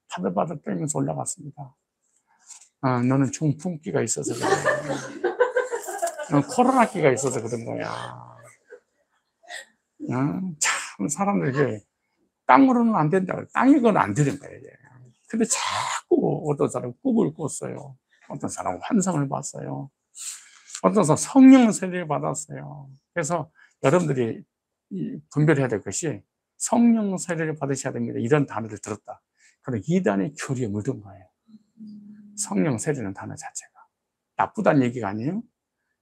바들바들 떨면서 올라갔습니다. 너는 중풍기가 있어서 그래. 너는 코로나기가 있어서 그런 거야. 참 사람들에게 땅으로는 안 된다. 땅이건 안 되는 거예요. 근데 자꾸 어떤 사람은 꿈을 꿨어요. 어떤 사람은 환상을 봤어요. 어떤 사람은 성령 세례를 받았어요. 그래서 여러분들이 분별해야 될 것이 성령 세례를 받으셔야 됩니다. 이런 단어를 들었다. 그럼 이단의 교리에 묻은 거예요. 성령 세례는 단어 자체가. 나쁘다는 얘기가 아니에요.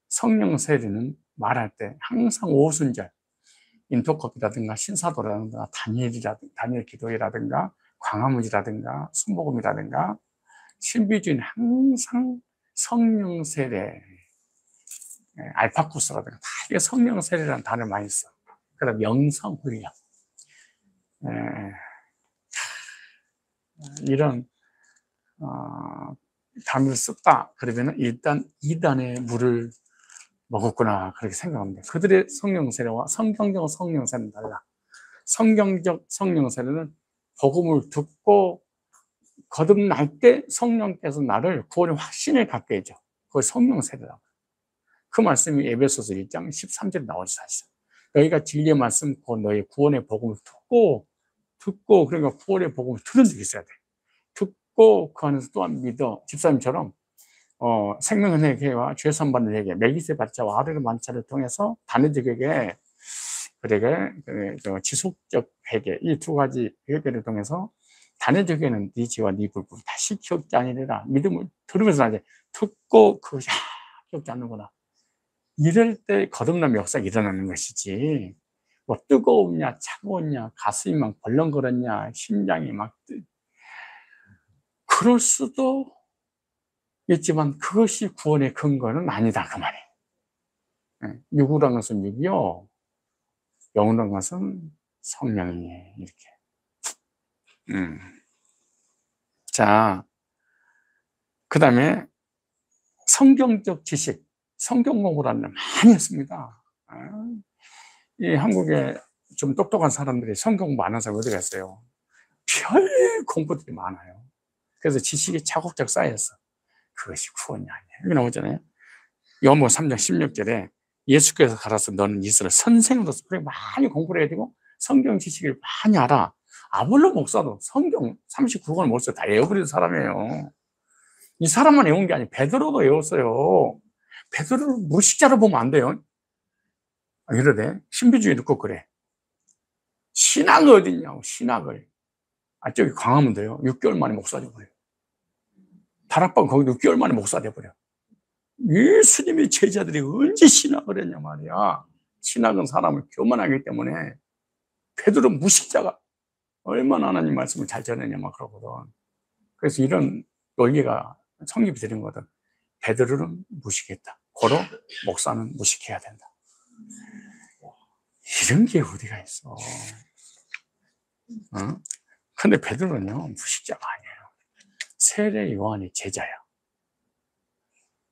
성령 세례는 말할 때 항상 오순절, 인도컵이라든가 신사도라든가 다니엘 기도회라든가 광화문이라든가 순복음이라든가 신비주의는 항상 성령 세례, 알파쿠스라든가 다 이게 성령 세례라는 단어를 많이 써. 그다음 영성 훈련, 이런 단어를 썼다. 그러면 일단 이단의 물을 먹었구나, 그렇게 생각합니다. 그들의 성령 세례와 성경적 성령 세례는 달라. 성경적 성령 세례는 복음을 듣고 거듭날 때 성령께서 나를 구원의 확신을 갖게 해줘. 그걸 성령 세례라고. 그 말씀이 에베소서 1장 13절에 나오죠, 사실. 너희가 진리의 말씀, 곧 너희 구원의 복음을 듣고 듣고, 그러니까 구원의 복음을 들은 적이 있어야 돼. 듣고 그 안에서 또한 믿어. 집사님처럼 생명은혜 교회와 죄산받는 회개, 멜기세 발자와 아르르 만차를 통해서 단회적에게 그에게 지속적 회개, 이 두 가지 회개를 통해서 단회적에는 네 죄와 네 불법 다시 기억지 아니라 믿음을 들으면서 이제 듣고 그것이 기억지 않는구나. 이럴 때 거듭남의 역사가 일어나는 것이지. 뭐 뜨거웠냐 차가웠냐 가슴이 막 벌렁거렸냐 심장이 막 그럴 수도 있지만 그것이 구원의 근거는 아니다 그 말이에요. 육이란 것은 육이요, 영이란 것은 성령이에요. 이렇게. 자, 그 다음에 성경적 지식, 성경 공부를 하는 많이 했습니다. 이 한국에 좀 똑똑한 사람들이 성경 공부 안 하는 사람이 어디 갔어요? 별 공부들이 많아요. 그래서 지식이 차곡차곡 쌓였어. 그것이 구원이 아니에요. 여기 나오잖아요. 요한복음 3장 16절에 예수께서 가라서 너는 이스라엘 선생으로서 그렇게 많이 공부를 해야 되고 성경 지식을 많이 알아. 아볼로 목사도 성경 39권을 못 써 다 외워버린 사람이에요. 이 사람만 외운 게 아니고 베드로도 외웠어요. 베드로를 무식자로 보면 안 돼요. 이러대. 신비주의 듣고 그래. 신학이 어딨냐고, 신학을. 저기 광화문도요. 6개월 만에 목사 돼버려요. 다락방 거기 6개월 만에 목사 돼버려. 예수님의 제자들이 언제 신학을 했냐 말이야. 신학은 사람을 교만하기 때문에. 베드로 무식자가 얼마나 하나님 말씀을 잘 전했냐 막 그러거든. 그래서 이런 논리가 성립이 되는 거거든. 베드로는 무식했다. 고로 목사는 무식해야 된다. 이런 게 어디가 있어. 근데 베드로는요, 무식자가 아니에요. 세례 요한의 제자야.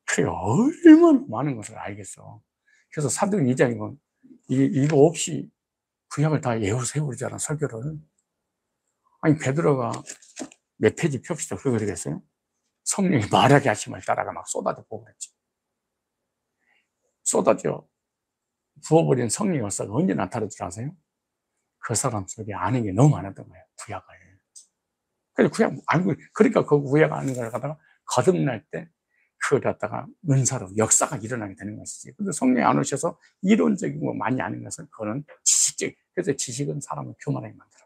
그래, 얼마나 많은 것을 알겠어. 그래서 사도행 2장이면 이거 없이 구약을 다 외워서 해버리잖아, 설교를. 아니, 베드로가 몇 페이지 펴시다 그러고 그러겠어요? 성령이 말하게 하심을 따라가 막 쏟아져 부어버렸지. 쏟아져 부어버린 성령의 역사가 언제 나타날 줄 아세요? 그 사람 속에 아는 게 너무 많았던 거예요, 구약을. 그래서 구약 알고, 그러니까 그 구약 아는 걸 갖다가 거듭날 때 그걸 갖다가 은사로 역사가 일어나게 되는 것이지. 근데 성령이 안 오셔서 이론적인 거 많이 아는 것은 그거는 지식적. 그래서 지식은 사람을 교만하게 만들어.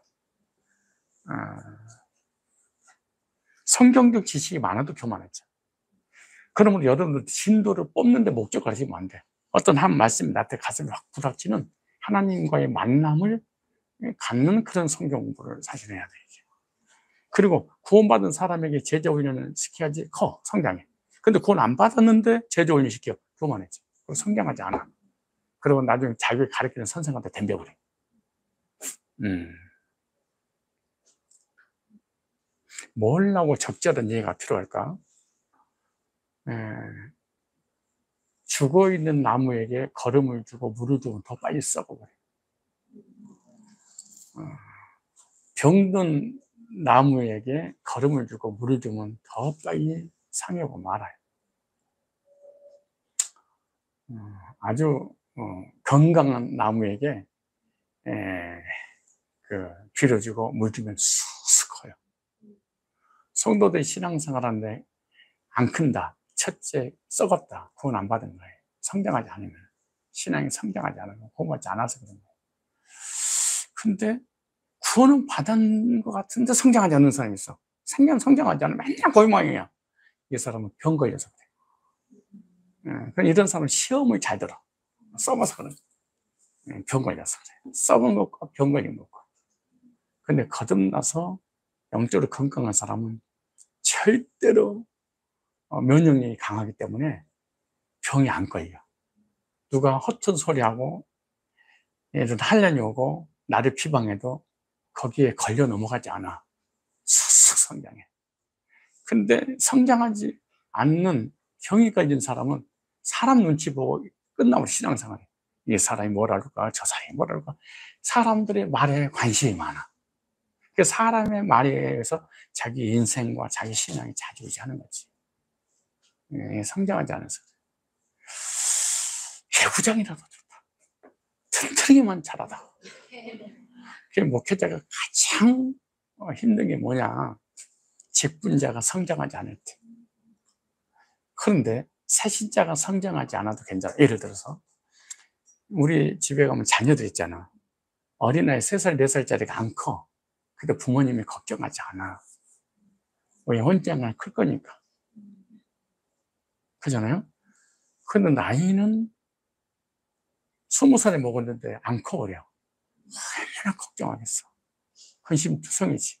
성경적 지식이 많아도 교만하죠. 그러면 여러분들 진도를 뽑는데 목적을 하시면 안 돼. 어떤 한 말씀이 나한테 가슴이 확 부닥치는 하나님과의 만남을 갖는 그런 성경 공부를 사실 해야 돼. 그리고 구원받은 사람에게 제자 훈련을 시켜야지 커, 성장해. 근데 구원 안 받았는데 제자 훈련 시켜, 교만해져. 성장하지 않아. 그리고 나중에 자기를 가르치는 선생한테 덤벼버려. 뭘 하고 적절한 이해가 필요할까? 죽어있는 나무에게 거름을 주고 물을 주면 더 빨리 썩어버려. 병든 나무에게 거름을 주고 물을 주면 더 빨리 상하고 말아요. 아주 건강한 나무에게 비료 주고 물 주면 쑥쑥 커요. 성도들 신앙생활하는데 안 큰다. 첫째, 썩었다. 구원 안 받은 거예요. 성장하지 않으면. 신앙이 성장하지 않으면, 구원받지 않아서 그런 거예요. 근데 구원은 받은 것 같은데 성장하지 않는 사람이 있어. 성장하지 않으면 맨날 고유망이야. 이 사람은 병 걸려서 그래. 이런 사람은 시험을 잘 들어. 썩어서 그래. 병 걸려서 그래. 썩은 것과 병 걸린 것과. 근데 거듭나서 영적으로 건강한 사람은 절대로 면역력이 강하기 때문에 병이 안 걸려. 누가 허튼 소리하고 예를 들어 한련이 오고 나를 비방해도 거기에 걸려 넘어가지 않아. 쑥쑥 성장해. 근데 성장하지 않는 병이 걸린 사람은 사람 눈치 보고 끝나고 신앙생활해. 이 사람이 뭐랄까, 저 사람이 뭐랄까. 사람들의 말에 관심이 많아. 그 사람의 말에 의해서 자기 인생과 자기 신앙이 좌지우지하는 거지. 성장하지 않아서. 배구장이라도 좋다. 튼튼하게만 잘하다. 그게 목회자가 가장 힘든 게 뭐냐? 직분자가 성장하지 않을 때. 그런데 새신자가 성장하지 않아도 괜찮아. 예를 들어서 우리 집에 가면 자녀들 있잖아. 어린아이 3살, 4살짜리가 안 커. 근데 부모님이 걱정하지 않아. 왜? 혼자만 클 거니까. 그잖아요? 근데 나이는 20살에 먹었는데 안 커버려. 얼마나 걱정하겠어. 헌신투성이지.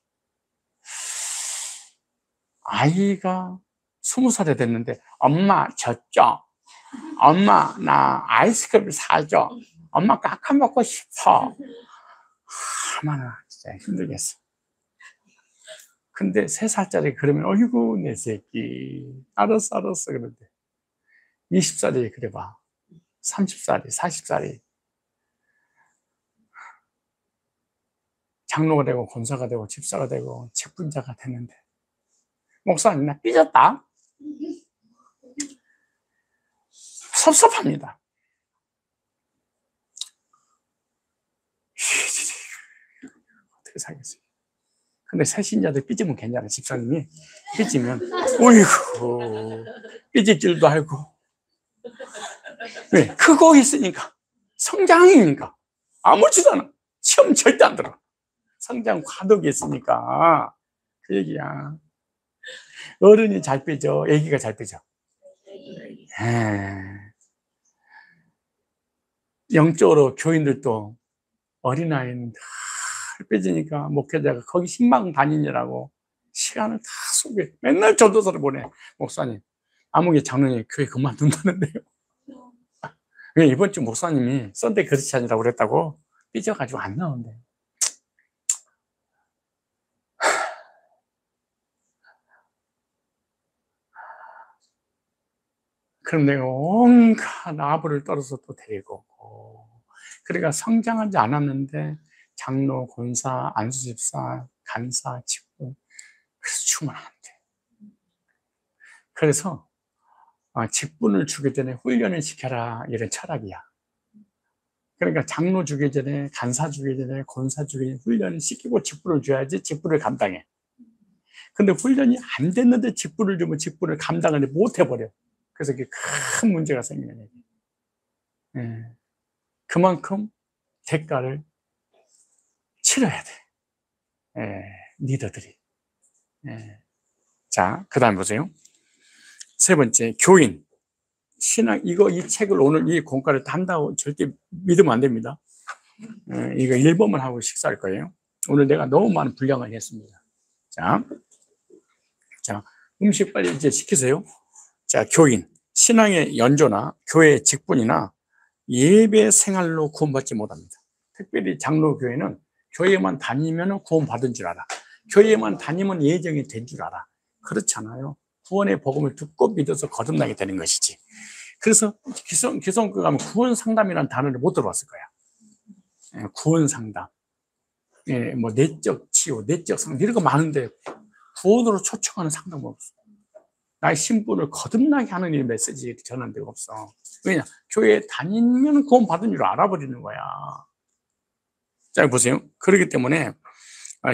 아이가 20살에 됐는데 엄마 졌죠? 엄마 나 아이스크림 사줘. 엄마 깎아 먹고 싶어. 얼마나 진짜 힘들겠어. 근데 3살짜리 그러면 어이구 내 새끼 알았어 그런데 20살이 그래봐. 30살이 40살이 장로가 되고 권사가 되고 집사가 되고 직분자가 되는데 목사님 나 삐졌다. 섭섭합니다. 어떻게 살겠어요? 근데 새신자들 삐지면 괜찮아. 집사님이 삐지면 어이구 삐질 줄도 알고. 왜? 크고 있으니까 성장이니까 아무렇지도 않아. 시험 절대 안 들어. 성장 과도기 있으니까 그 얘기야. 어른이 잘 빼죠, 애기가 잘 빼죠. 영적으로 교인들도 어린아이는 다 빼지니까 목회자가 거기 신방 다니느라고 시간을 다 쏘게 맨날 전도서를 보내. 목사님 아무개 장로님 교회 그만둔다는데요. 왜? 이번 주 목사님이 썬데이 크리스찬이라고 그랬다고 삐져가지고 안 나온대. 그럼 내가 온갖 아부를 떨어서 또 데리고 오고. 그러니까 성장하지 않았는데 장로, 권사, 안수집사, 간사, 직분 그래서 주면 안 돼. 그래서 직분을 주기 전에 훈련을 시켜라 이런 철학이야. 그러니까 장로 주기 전에, 간사 주기 전에, 권사 주기 전에 훈련을 시키고 직분을 줘야지 직분을 감당해. 근데 훈련이 안 됐는데 직분을 주면 직분을 감당을 못 해버려. 그래서 이게 큰 문제가 생기는 얘기. 그만큼 대가를 치러야 돼. 리더들이. 자, 그 다음 보세요. 세 번째, 교인. 신앙, 이 책을 오늘 이 공과를 다 한다고 절대 믿으면 안 됩니다. 이거 1번만 하고 식사할 거예요. 오늘 내가 너무 많은 분량을 했습니다. 자, 음식 빨리 이제 시키세요. 자, 교인. 신앙의 연조나 교회의 직분이나 예배 생활로 구원받지 못합니다. 특별히 장로교회는 교회만 다니면 구원받은 줄 알아. 교회만 다니면 예정이 된 줄 알아. 그렇잖아요. 구원의 복음을 듣고 믿어서 거듭나게 되는 것이지. 그래서 기성교 가면 구원 상담이라는 단어를 못 들어봤을 거야. 구원 상담. 뭐 내적 치유, 내적 상담 이런 거 많은데 구원으로 초청하는 상담은 없어. 나의 신분을 거듭나게 하는 이 메시지 전하는 데가 없어. 왜냐? 교회에 다니면 구원 받은 줄 알아버리는 거야. 자, 보세요. 그렇기 때문에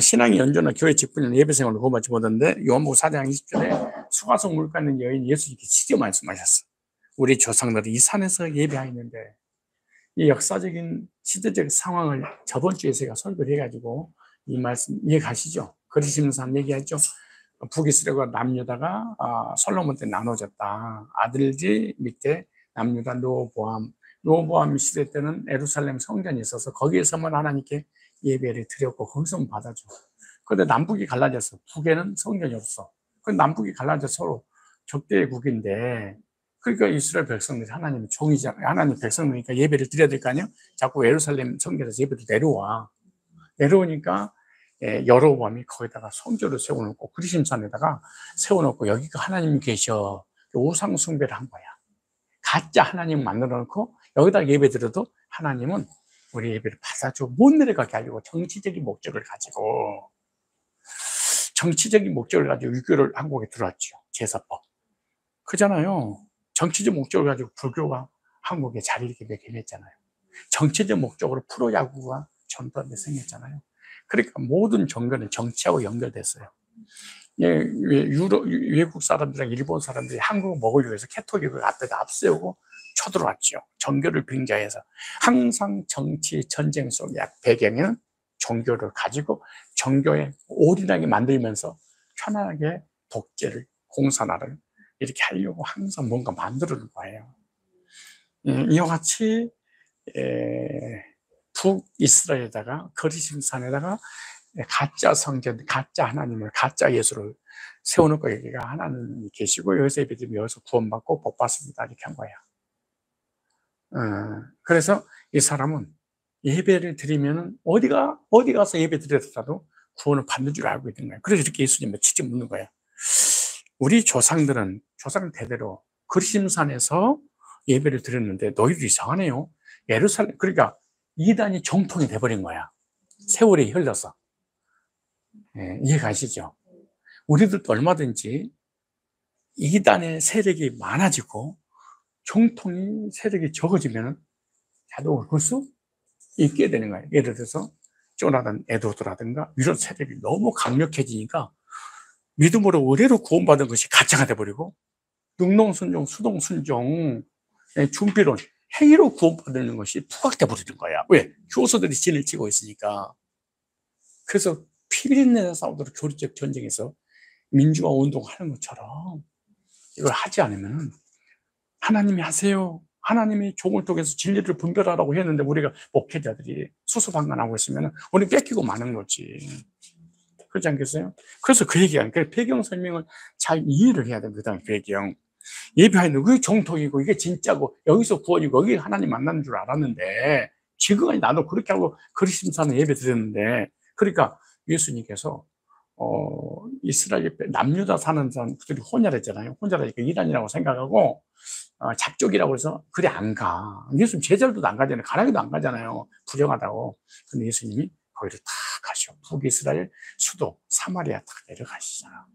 신앙의 연조나 교회 직분이나 예배생활을 구원받지 못하는데 요한복음 4장 20절에 수가성 물가 있는 여인 예수님께 직접 말씀하셨어. 우리 조상들이 이 산에서 예배하였는데 이 역사적인 시대적 상황을 저번 주에 제가 설교를 해가지고 이 말씀 이해가시죠? 그리시는 사람 얘기했죠. 북이스라엘과 남유다가 솔로몬 때 나눠졌다. 아들지 밑에 남유다 로보암 시대 때는 예루살렘 성전이 있어서 거기에서만 하나님께 예배를 드렸고 거기서만 받아줘. 그런데 남북이 갈라졌어. 북에는 성전이 없어. 그 남북이 갈라져 서로 적대국인데 그러니까 이스라엘 백성들이 하나님의 종이자 하나님 백성이니까 예배를 드려야 될 거 아니에요? 자꾸 예루살렘 성전에서 예배를 내려오니까 여로보암이 거기다가 성전을 세워놓고 그리심산에다가 세워놓고 여기가 하나님 계셔 우상 숭배를 한 거야. 가짜 하나님 만들어 놓고 여기다 예배 드려도 하나님은 우리 예배를 받아주고 못 내려가게 하려고 정치적인 목적을 가지고 유교를 한국에 들어왔죠. 제사법. 그잖아요. 정치적 목적을 가지고 불교가 한국에 자리를 이렇게 매김했잖아요. 정치적 목적으로 프로야구가 전두환 때 생겼잖아요. 그러니까 모든 종교는 정치하고 연결됐어요. 예, 외국 사람들이랑 일본 사람들이 한국을 먹으려고 해서 캐톨릭을 앞에다 앞세우고 쳐들어왔죠. 정교를 빙자해서 항상 정치 전쟁 속의 배경에는 종교를 가지고 정교에 올인하게 만들면서 편안하게 독재를 공산화를 이렇게 하려고 항상 뭔가 만들어는 거예요. 이와 같이 북이스라엘에다가 거리심산에다가 가짜 성전, 가짜 하나님을, 가짜 예수를 세워놓고 여기가 하나님이 계시고 여기서 예배드리면 여기서 구원받고 복받습니다 이렇게 한 거야. 그래서 이 사람은 예배를 드리면 어디 가서 예배 드렸더라도 구원을 받는 줄 알고 있는 거야. 그래서 이렇게 예수님을 직접 묻는 거야. 우리 조상들은 조상 대대로 거리심산에서 예배를 드렸는데 너희들 이상하네요. 예루살렘, 그러니까 이단이 정통이 돼버린 거야. 세월이 흘러서. 예, 이해가시죠? 우리들도 얼마든지 이단의 세력이 많아지고 정통이 세력이 적어지면 자동으로 그럴 수 있게 되는 거예요. 예를 들어서 조나단 에도드라든가 이런 세력이 너무 강력해지니까 믿음으로 의뢰로 구원받은 것이 가짜가 돼버리고 능동순종, 수동순종, 준비론, 행위로 구원받는 것이 부각돼 버리는 거야. 왜? 교서들이 진을 치고 있으니까. 그래서 피비린내 싸우도록 교리적 전쟁에서 민주화 운동하는 것처럼 이걸 하지 않으면 하나님이 하세요. 하나님이 종을 통해서 진리를 분별하라고 했는데 우리가 목회자들이 수수방관하고 있으면 우리 뺏기고 마는 거지. 그렇지 않겠어요? 그래서 그 얘기하는, 그 배경 설명을 잘 이해를 해야 됩니다. 배경. 예배하는 그게 정통이고 이게 진짜고 여기서 구원이고 여기 하나님 만나는 줄 알았는데 지금까지 나도 그렇게 하고 그리심사는 예배 드렸는데 그러니까 예수님께서 이스라엘 남유다 사는 사람들이 혼혈했잖아요. 혼혈하니까 이단이라고 생각하고 잡족이라고 해서 그래 안 가. 예수님 제자들도 안 가잖아요. 가라기도 안 가잖아요. 부정하다고. 근데 예수님이 거기를 다 가시오. 북이스라엘 수도 사마리아 다 내려가시잖아.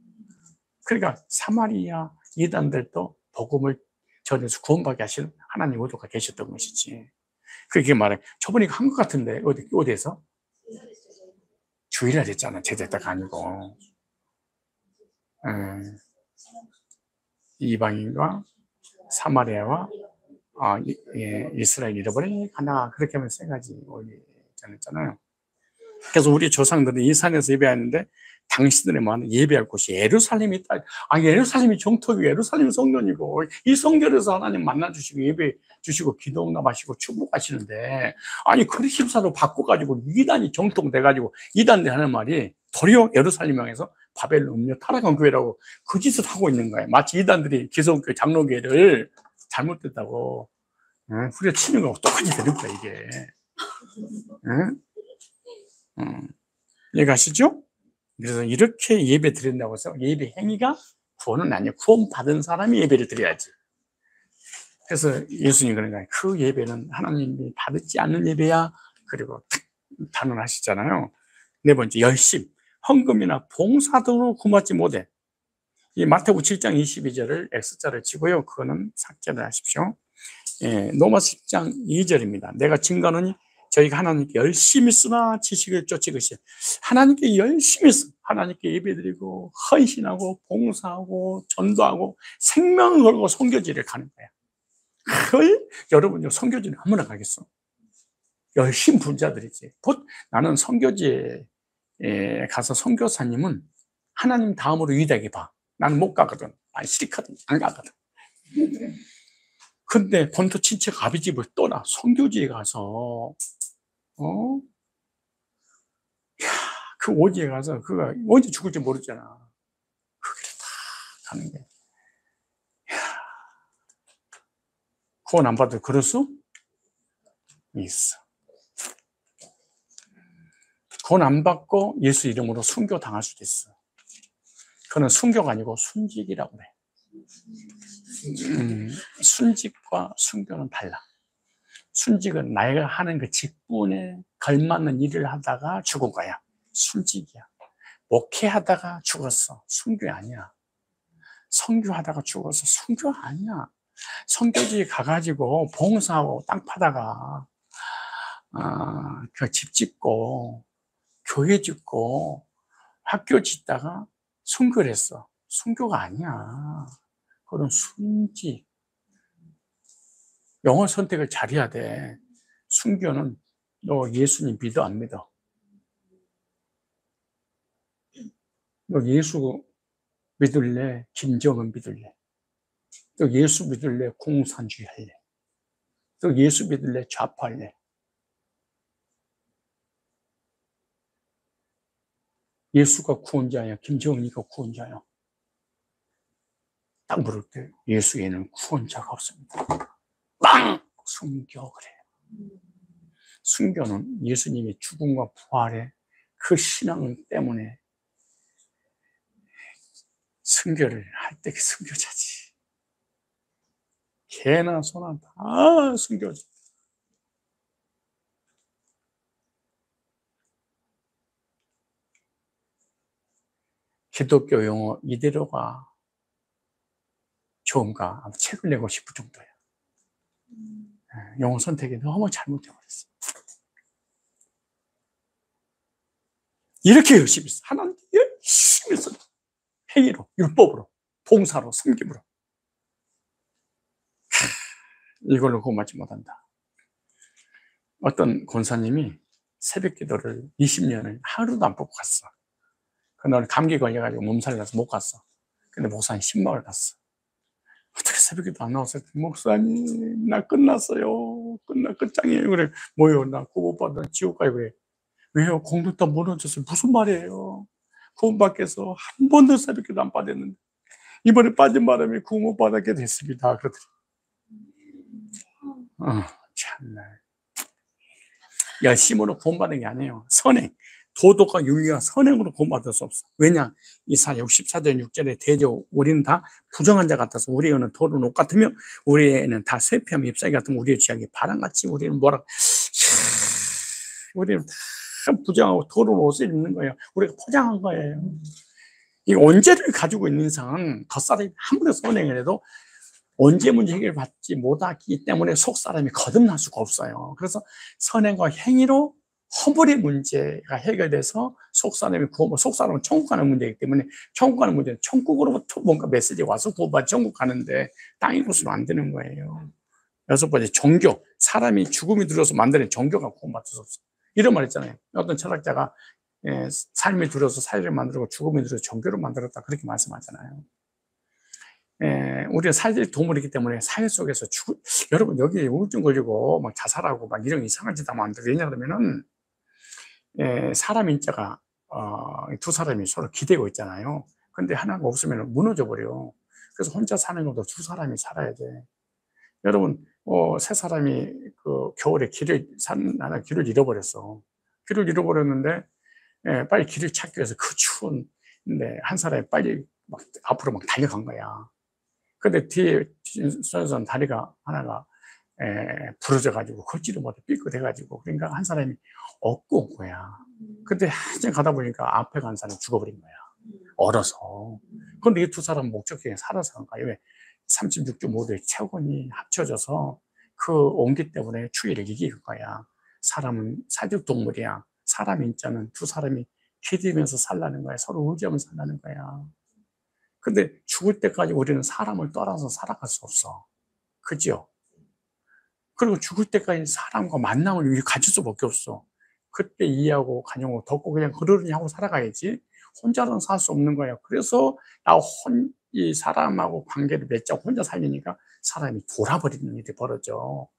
그러니까 사마리아 이단들도 복음을 전해서 구원받게 하시는 하나님 의도가 계셨던 것이지. 그렇게 말해. 저번에 한 것 같은데 어디에서? 주일날 했잖아. 제대가 아니고. 이방인과 사마리아와 이스라엘 잃어버린 하나 그렇게 하면 세 가지 전했잖아요. 그래서 우리 조상들은 이 산에서 예배하는데 당신들의 마음은 예배할 곳이 예루살렘이 있다. 예루살렘이 정토이고 예루살렘이 성전이고 이 성전에서 하나님 만나주시고 예배 주시고 기도 응답하시고 축복하시는데 그리심사로 바꿔가지고 이단이 정통돼가지고 이단들 하는 말이 도리어 예루살렘 향해서 바벨론 음료 타락한 교회라고 그 짓을 하고 있는 거예요. 마치 이단들이 기성교회 장로교회를 잘못됐다고 후려치는 거하고 똑같이 되는 거야 이게. 이해가시죠? 그래서 이렇게 예배 드린다고 해서 예배 행위가 구원은 아니에요. 구원 받은 사람이 예배를 드려야지. 그래서 예수님이 그런 거예요. 그 예배는 하나님이 받지 않는 예배야. 그리고 단언하시잖아요. 네 번째, 열심. 헌금이나 봉사 등으로 구원받지 못해. 이 마태복음 7장 22절을 X자를 치고요. 그거는 삭제를 하십시오. 로마 10장 2절입니다. 내가 증거하노니 저희가 하나님께 열심히 쓰나 지식을 쫓으시오. 하나님께 열심히 쓰, 하나님께 예배드리고 헌신하고 봉사하고 전도하고 생명을 걸고 선교지를 가는 거야. 그걸 여러분요 선교지는 아무나 가겠어? 열심 분자들이지. 나는 선교지에 가서 선교사님은 하나님 다음으로 위대하게 봐. 나는 못 가거든. 싫거든. 안 가거든. 근데 본토 친척 아비 집을 떠나 선교지에 가서 그 오지에 가서 그가 언제 죽을지 모르잖아. 그 길을 다 가는 게. 구원 안 받아도 그럴 수 있어. 구원 안 받고 예수 이름으로 순교 당할 수도 있어. 그거는 순교가 아니고 순직이라고 그래. 순직과 순교는 달라. 순직은 나이가 하는 그 직분에 걸맞는 일을 하다가 죽은 거야. 순직이야. 목회하다가 죽었어. 순교 아니야. 선교하다가 죽어서 순교 아니야. 선교지에 가가지고 봉사하고 땅 파다가 그 집 짓고 교회 짓고 학교 짓다가 순교를 했어. 순교가 아니야. 그건 순지. 영어 선택을 잘해야 돼. 순교는 너 예수님 믿어 안 믿어? 너 예수 믿을래? 김정은 믿을래? 너 예수 믿을래? 공산주의 할래? 너 예수 믿을래? 좌파할래? 예수가 구원자야? 김정은이가 구원자야? 딱 물을 때 예수에는 구원자가 없습니다. 빵! 순교 그래. 순교는 예수님의 죽음과 부활의 그 신앙 때문에 순교를 할 때 그 순교자지. 개나 소나 다 순교자. 기독교 용어 이대로가 좋은가? 아마 책을 내고 싶을 정도야. 용어 선택이 너무 잘못되어버렸어. 이렇게 열심히 했어. 하나님 열심히 했어. 행위로, 율법으로, 봉사로, 섬김으로. 이걸로 구원받지 못한다. 어떤 권사님이 새벽 기도를 20년을 하루도 안 뽑고 갔어. 그날 감기 걸려가지고 몸살 나서 못 갔어. 근데 목사님 신방을 갔어. 어떻게 새벽 기도 안 나왔어요? 목사님, 나 끝났어요. 끝장이에요. 그래, 뭐요? 나 구원받아 지옥 가요. 그래. 왜요? 공덕 다 무너졌어요. 무슨 말이에요? 구원받겠어. 한 번도 새벽 기도 안 받았는데 이번에 빠진 바람에 구원받게 됐습니다. 그러더니 참나. 열심으로 구원받는 게 아니에요. 선행, 도덕과 윤리와 선행으로 구원받을 수 없어. 왜냐? 이사 64절 6절에 대저 우리는 다 부정한 자 같아서 우리의 의는 도로 녹 같으며 우리의 애는 다 쇠피함 잎사귀 같으면 우리의 죄악이 바람같이 우리는 뭐라 우리는 다 부정하고 도로 옷을 입는 거예요. 우리가 포장한 거예요. 이 언제를 가지고 있는 이상 겉사람이 아무리 선행을 해도 언제 문제 해결받지 못하기 때문에 속사람이 거듭날 수가 없어요. 그래서 선행과 행위로 허물의 문제가 해결돼서 속사람이 구원, 속사람은 천국 가는 문제이기 때문에 천국 가는 문제는 천국으로부터 뭔가 메시지가 와서 구원받아 천국 가는데 땅의 것으로 안 되는 거예요. 여섯 번째, 종교. 사람이 죽음이 들어서 만드는 종교가 구원받을 수 없어. 이런 말 있잖아요. 어떤 철학자가 삶이 들어서 사회를 만들고 죽음이 들어서 종교를 만들었다. 그렇게 말씀하잖아요. 우리가 사회적 동물이기 때문에 사회 속에서 여러분, 여기 우울증 걸리고 막 자살하고 막 이런 이상한 짓 하면 안 돼요. 왜냐 그러면은, 사람 인자가, 두 사람이 서로 기대고 있잖아요. 근데 하나가 없으면 무너져 버려. 그래서 혼자 사는 것도 두 사람이 살아야 돼. 여러분, 세 사람이 그 겨울에 나는 길을 잃어버렸어. 길을 잃어버렸는데, 빨리 길을 찾기 위해서 그 추운데 한 사람이 빨리 막 앞으로 막 달려간 거야. 근데 뒤에 선 다리가 하나가 부러져가지고 걷지를 못해 삐끗해가지고 그러니까 한 사람이 업고 온 거야. 근데 한참 가다 보니까 앞에 간 사람이 죽어버린 거야. 얼어서. 그런데 이 두 사람은 목적지에 살아서 간 거야. 왜? 36.5도의 체온이 합쳐져서 그 온기 때문에 추위를 이길 거야. 사람은 사육 동물이야. 사람 인자는 두 사람이 기대면서 살라는 거야. 서로 의지하면서 살라는 거야. 근데 죽을 때까지 우리는 사람을 떠나서 살아갈 수 없어. 그죠? 그리고 죽을 때까지 사람과 만남을 가질 수밖에 없어. 그때 이해하고 간용하고 덮고 그냥 그러려니 하고 살아가야지. 혼자는 살 수 없는 거야. 그래서 이 사람하고 관계를 맺자고 혼자 살려니까 사람이 돌아버리는 일이 벌어져.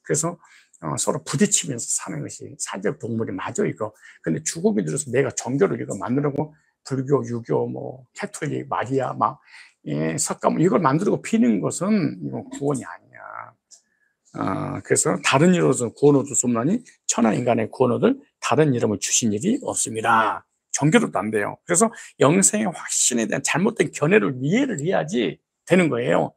그래서 서로 부딪히면서 사는 것이 사회적 동물이 맞아, 이거. 근데 죽음이 들어서 내가 종교를 이거 만들고 불교, 유교, 뭐 캐톨릭, 마리아, 막 석가모 이걸 만들고 피는 것은 이건 구원이 아니야. 그래서 다른 이름으로서 구원 얻을 수 없나니 천하 인간의 구원 얻을 다른 이름을 주신 일이 없습니다. 종교로도 안 돼요. 그래서 영생의 확신에 대한 잘못된 견해를 이해를 해야지 되는 거예요.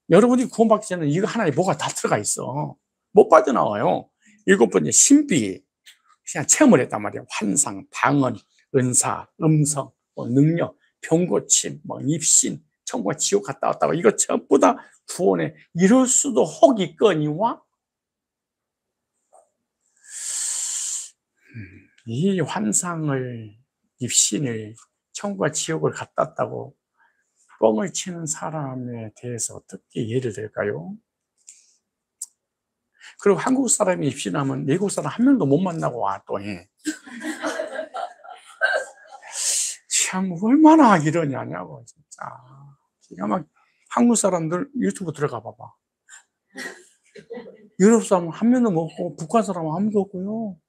여러분이 구원받기 전에 이거 하나에 뭐가 다 들어가 있어. 못 빠져나와요. 일곱 번째, 신비. 그냥 체험을 했단 말이에요. 환상, 방언, 은사, 음성, 능력, 병고침, 입신, 천국과 지옥 갔다 왔다고 이거 전부 다 구원에 이럴 수도 혹이거니와 이 환상을, 입신을 천국과 지옥을 갖다 놨다고 뻥을 치는 사람에 대해서 어떻게 예를 들까요? 그리고 한국 사람이 입신하면 외국 사람 한 명도 못 만나고 와, 또 해. 참, 얼마나 이러냐고, 진짜. 기가 막, 한국 사람들 유튜브 들어가 봐봐. 유럽 사람은 한 명도 없고, 북한 사람은 한 명도 없고요.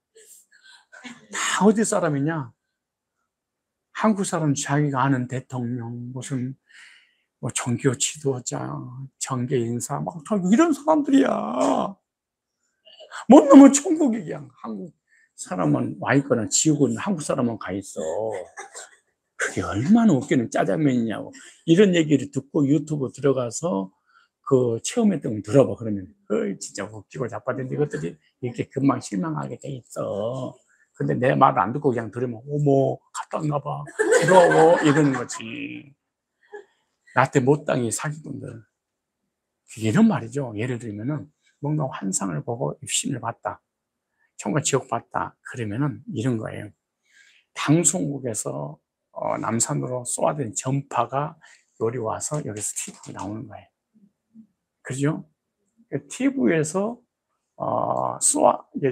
다 어디 사람이냐? 한국 사람 자기가 아는 대통령, 무슨, 뭐, 종교 지도자, 정계 인사, 막, 이런 사람들이야. 못 넘으면 천국이 그냥. 한국 사람은 와 있거나 지옥은 한국 사람은 가 있어. 그게 얼마나 웃기는 짜장면이냐고. 이런 얘기를 듣고 유튜브 들어가서 그 체험했던 거 들어봐. 그러면, 진짜 웃기고 자빠진데 이것들이 이렇게 금방 실망하게 돼 있어. 근데 내 말을 안 듣고 그냥 들으면, 어머, 갔다 왔나 봐. 부러워. 이러는 거지. 나한테 못당히 사기꾼들. 이런 말이죠. 예를 들면은, 뭔가 환상을 보고 입신을 봤다. 천국 지옥 봤다. 그러면은 이런 거예요. 방송국에서 남산으로 쏘아든 전파가 여기 와서 여기서 TV에 나오는 거예요. 그죠? TV에서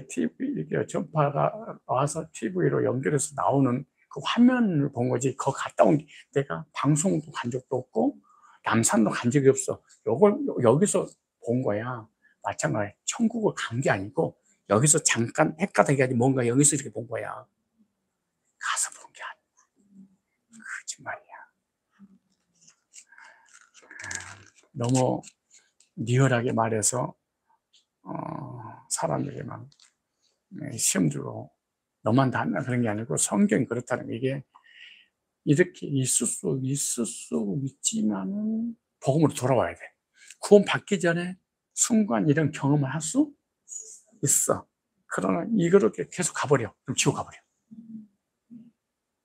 TV 전파가 와서 TV로 연결해서 나오는 그 화면을 본 거지. 거기 갔다 온 내가 방송도 간 적도 없고 남산도 간 적이 없어. 요걸 여기서 본 거야. 마찬가지. 천국을 간 게 아니고 여기서 잠깐 헷가닥이 아니고 뭔가 여기서 이렇게 본 거야. 가서 본 게 아니야. 거짓말이야. 너무 리얼하게 말해서 사람들이 막 시험 주고 너만 다 한다 그런 게 아니고 성경이 그렇다는 게 이게 이렇게 있을 수 있지만은 복음으로 돌아와야 돼. 구원 받기 전에 순간 이런 경험을 할 수 있어. 그러나 이렇게 계속 가버려. 그럼 지옥 가버려.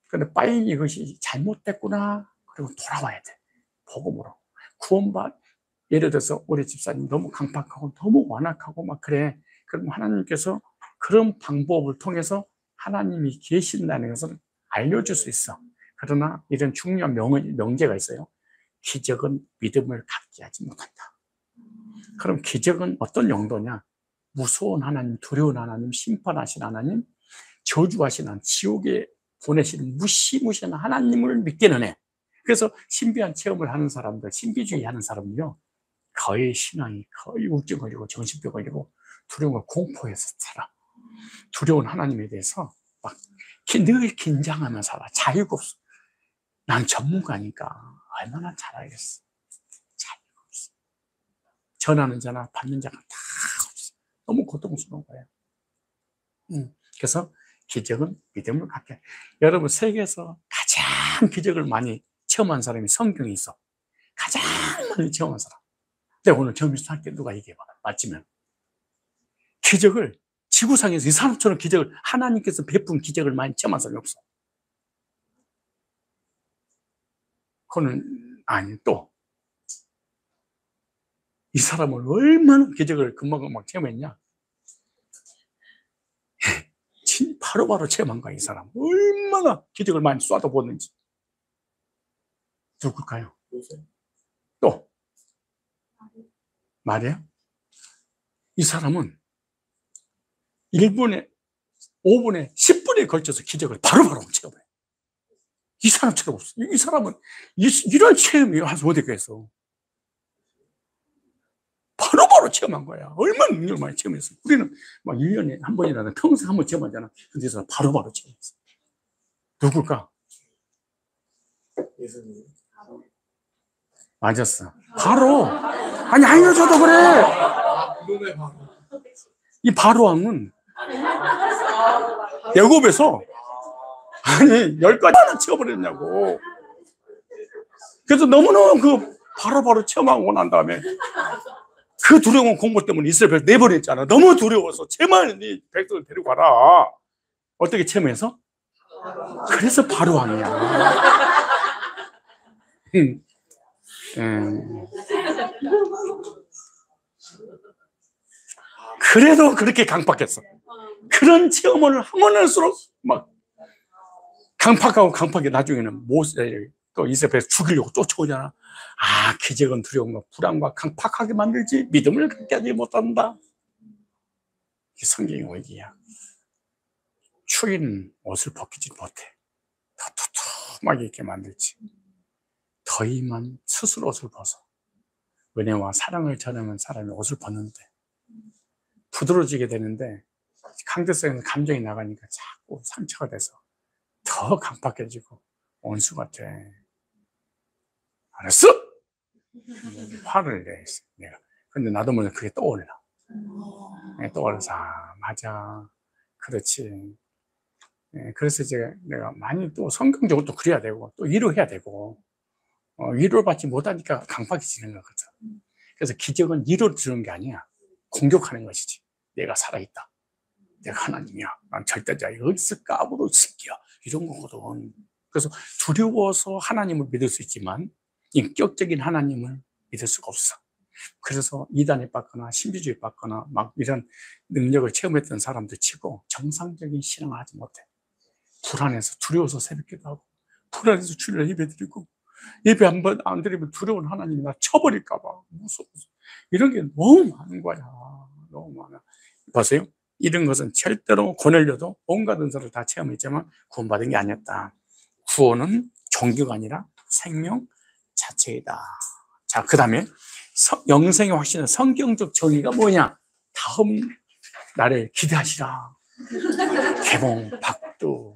근데 빨리 이것이 잘못됐구나. 그리고 돌아와야 돼. 복음으로. 예를 들어서 우리 집사님 너무 강팍하고 너무 완악하고 막 그래. 그럼 하나님께서 그런 방법을 통해서 하나님이 계신다는 것을 알려줄 수 있어. 그러나 이런 중요한 명제가 있어요. 기적은 믿음을 갖게 하지 못한다. 그럼 기적은 어떤 용도냐? 무서운 하나님, 두려운 하나님, 심판하신 하나님, 저주하신 하나님, 지옥에 보내시는 무시무시한 하나님을 믿게는 해. 그래서 신비한 체험을 하는 사람들, 신비주의 하는 사람은요, 거의 신앙이 거의 우울증 걸리고 정신병 걸리고 두려운 걸 공포해서 살아. 두려운 하나님에 대해서 막 늘 긴장하며 살아. 자유가 없어. 난 전문가니까 얼마나 잘 알겠어. 자유가 없어. 전하는 자나 받는 자가 다 없어. 너무 고통스러운 거예요. 그래서 기적은 믿음을 갖게 해. 여러분 세계에서 가장 기적을 많이 체험한 사람이 성경에 있어. 가장 많이 체험한 사람. 근데 오늘 점에서 할게 누가 얘기해봐. 맞지면 기적을 지구상에서 이 사람처럼 기적을 하나님께서 베푼 기적을 많이 체험한 사람이 없어. 그거는 아니 또 이 사람은 얼마나 기적을 금방금방 체험했냐. 바로바로 체험한 거야. 이 사람 얼마나 기적을 많이 쏟아보는지. 누굴까요? 또 말이에요. 이 사람은 1분에 5분에 10분에 걸쳐서 기적을 바로바로 체험해. 이 사람처럼 없어. 이 사람은 이런 체험이 와서 어디 있겠어. 바로바로 체험한 거야. 얼마나 능력을 많이 체험했어. 우리는 막 1년에 한 번이라도 평생 한 번 체험하잖아. 근데 이 사람 바로바로 체험했어. 누굴까? 예수님. 맞았어. 바로. 아니, 알려줘도 그래. 이 바로왕은 야곱에서 아니 10가지나 채워버렸냐고. 그래서 너무너무 그 바로바로 체험하고 난 다음에 그 두려운 공포 때문에 이스라엘 백성 내보냈잖아. 너무 두려워서 제발 네 백성을 데리고 가라. 어떻게 체험해서? 그래서 바로왕이야. 그래도 그렇게 강박했어. 그런 체험을 하면 할수록 막 강팍하고 강팍이 나중에는 또 이세벨 죽이려고 쫓아오잖아. 아, 기적은 두려움과 불안과 강팍하게 만들지 믿음을 갖게 하지 못한다. 이게 성경의 원리야. 추위는 옷을 벗기지 못해. 더 두툼하게 있게 만들지. 더위만 스스로 옷을 벗어. 은혜와 사랑을 전하면 사람이 옷을 벗는데 부드러워지게 되는데 강제성에서 감정이 나가니까 자꾸 상처가 돼서 더 강팍해지고 원수가 돼. 알았어? 화를 내, 내가. 근데 나도 모르게 그게 떠올라. 떠올라서, 아, 맞아. 그렇지. 그래서 내가 많이 또 성경적으로 또 그래야 되고, 또 위로해야 되고, 위로를 받지 못하니까 강팍해지는 거거든. 그래서 기적은 위로를 주는 게 아니야. 공격하는 것이지. 내가 살아있다. 내가 하나님이야. 난 절대자야. 어디서 까부로 새끼야. 이런 거거든. 그래서 두려워서 하나님을 믿을 수 있지만 인격적인 하나님을 믿을 수가 없어. 그래서 이단에 빠거나 신비주의에 빠거나 막 이런 능력을 체험했던 사람들 치고 정상적인 신앙을 하지 못해. 불안해서 두려워서 새벽기도 하고 불안해서 주일날 예배 드리고 예배 한번 안 드리면 두려운 하나님이 나 쳐버릴까 봐 무서워서 이런 게 너무 많은 거야. 너무 많아. 보세요. 이런 것은 절대로 고넬료도 온갖 은사를 다 체험했지만 구원받은 게 아니었다. 구원은 종교가 아니라 생명 자체이다. 자, 그 다음에 영생의 확신은 성경적 정의가 뭐냐? 다음 날에 기대하시라. 개봉 박두.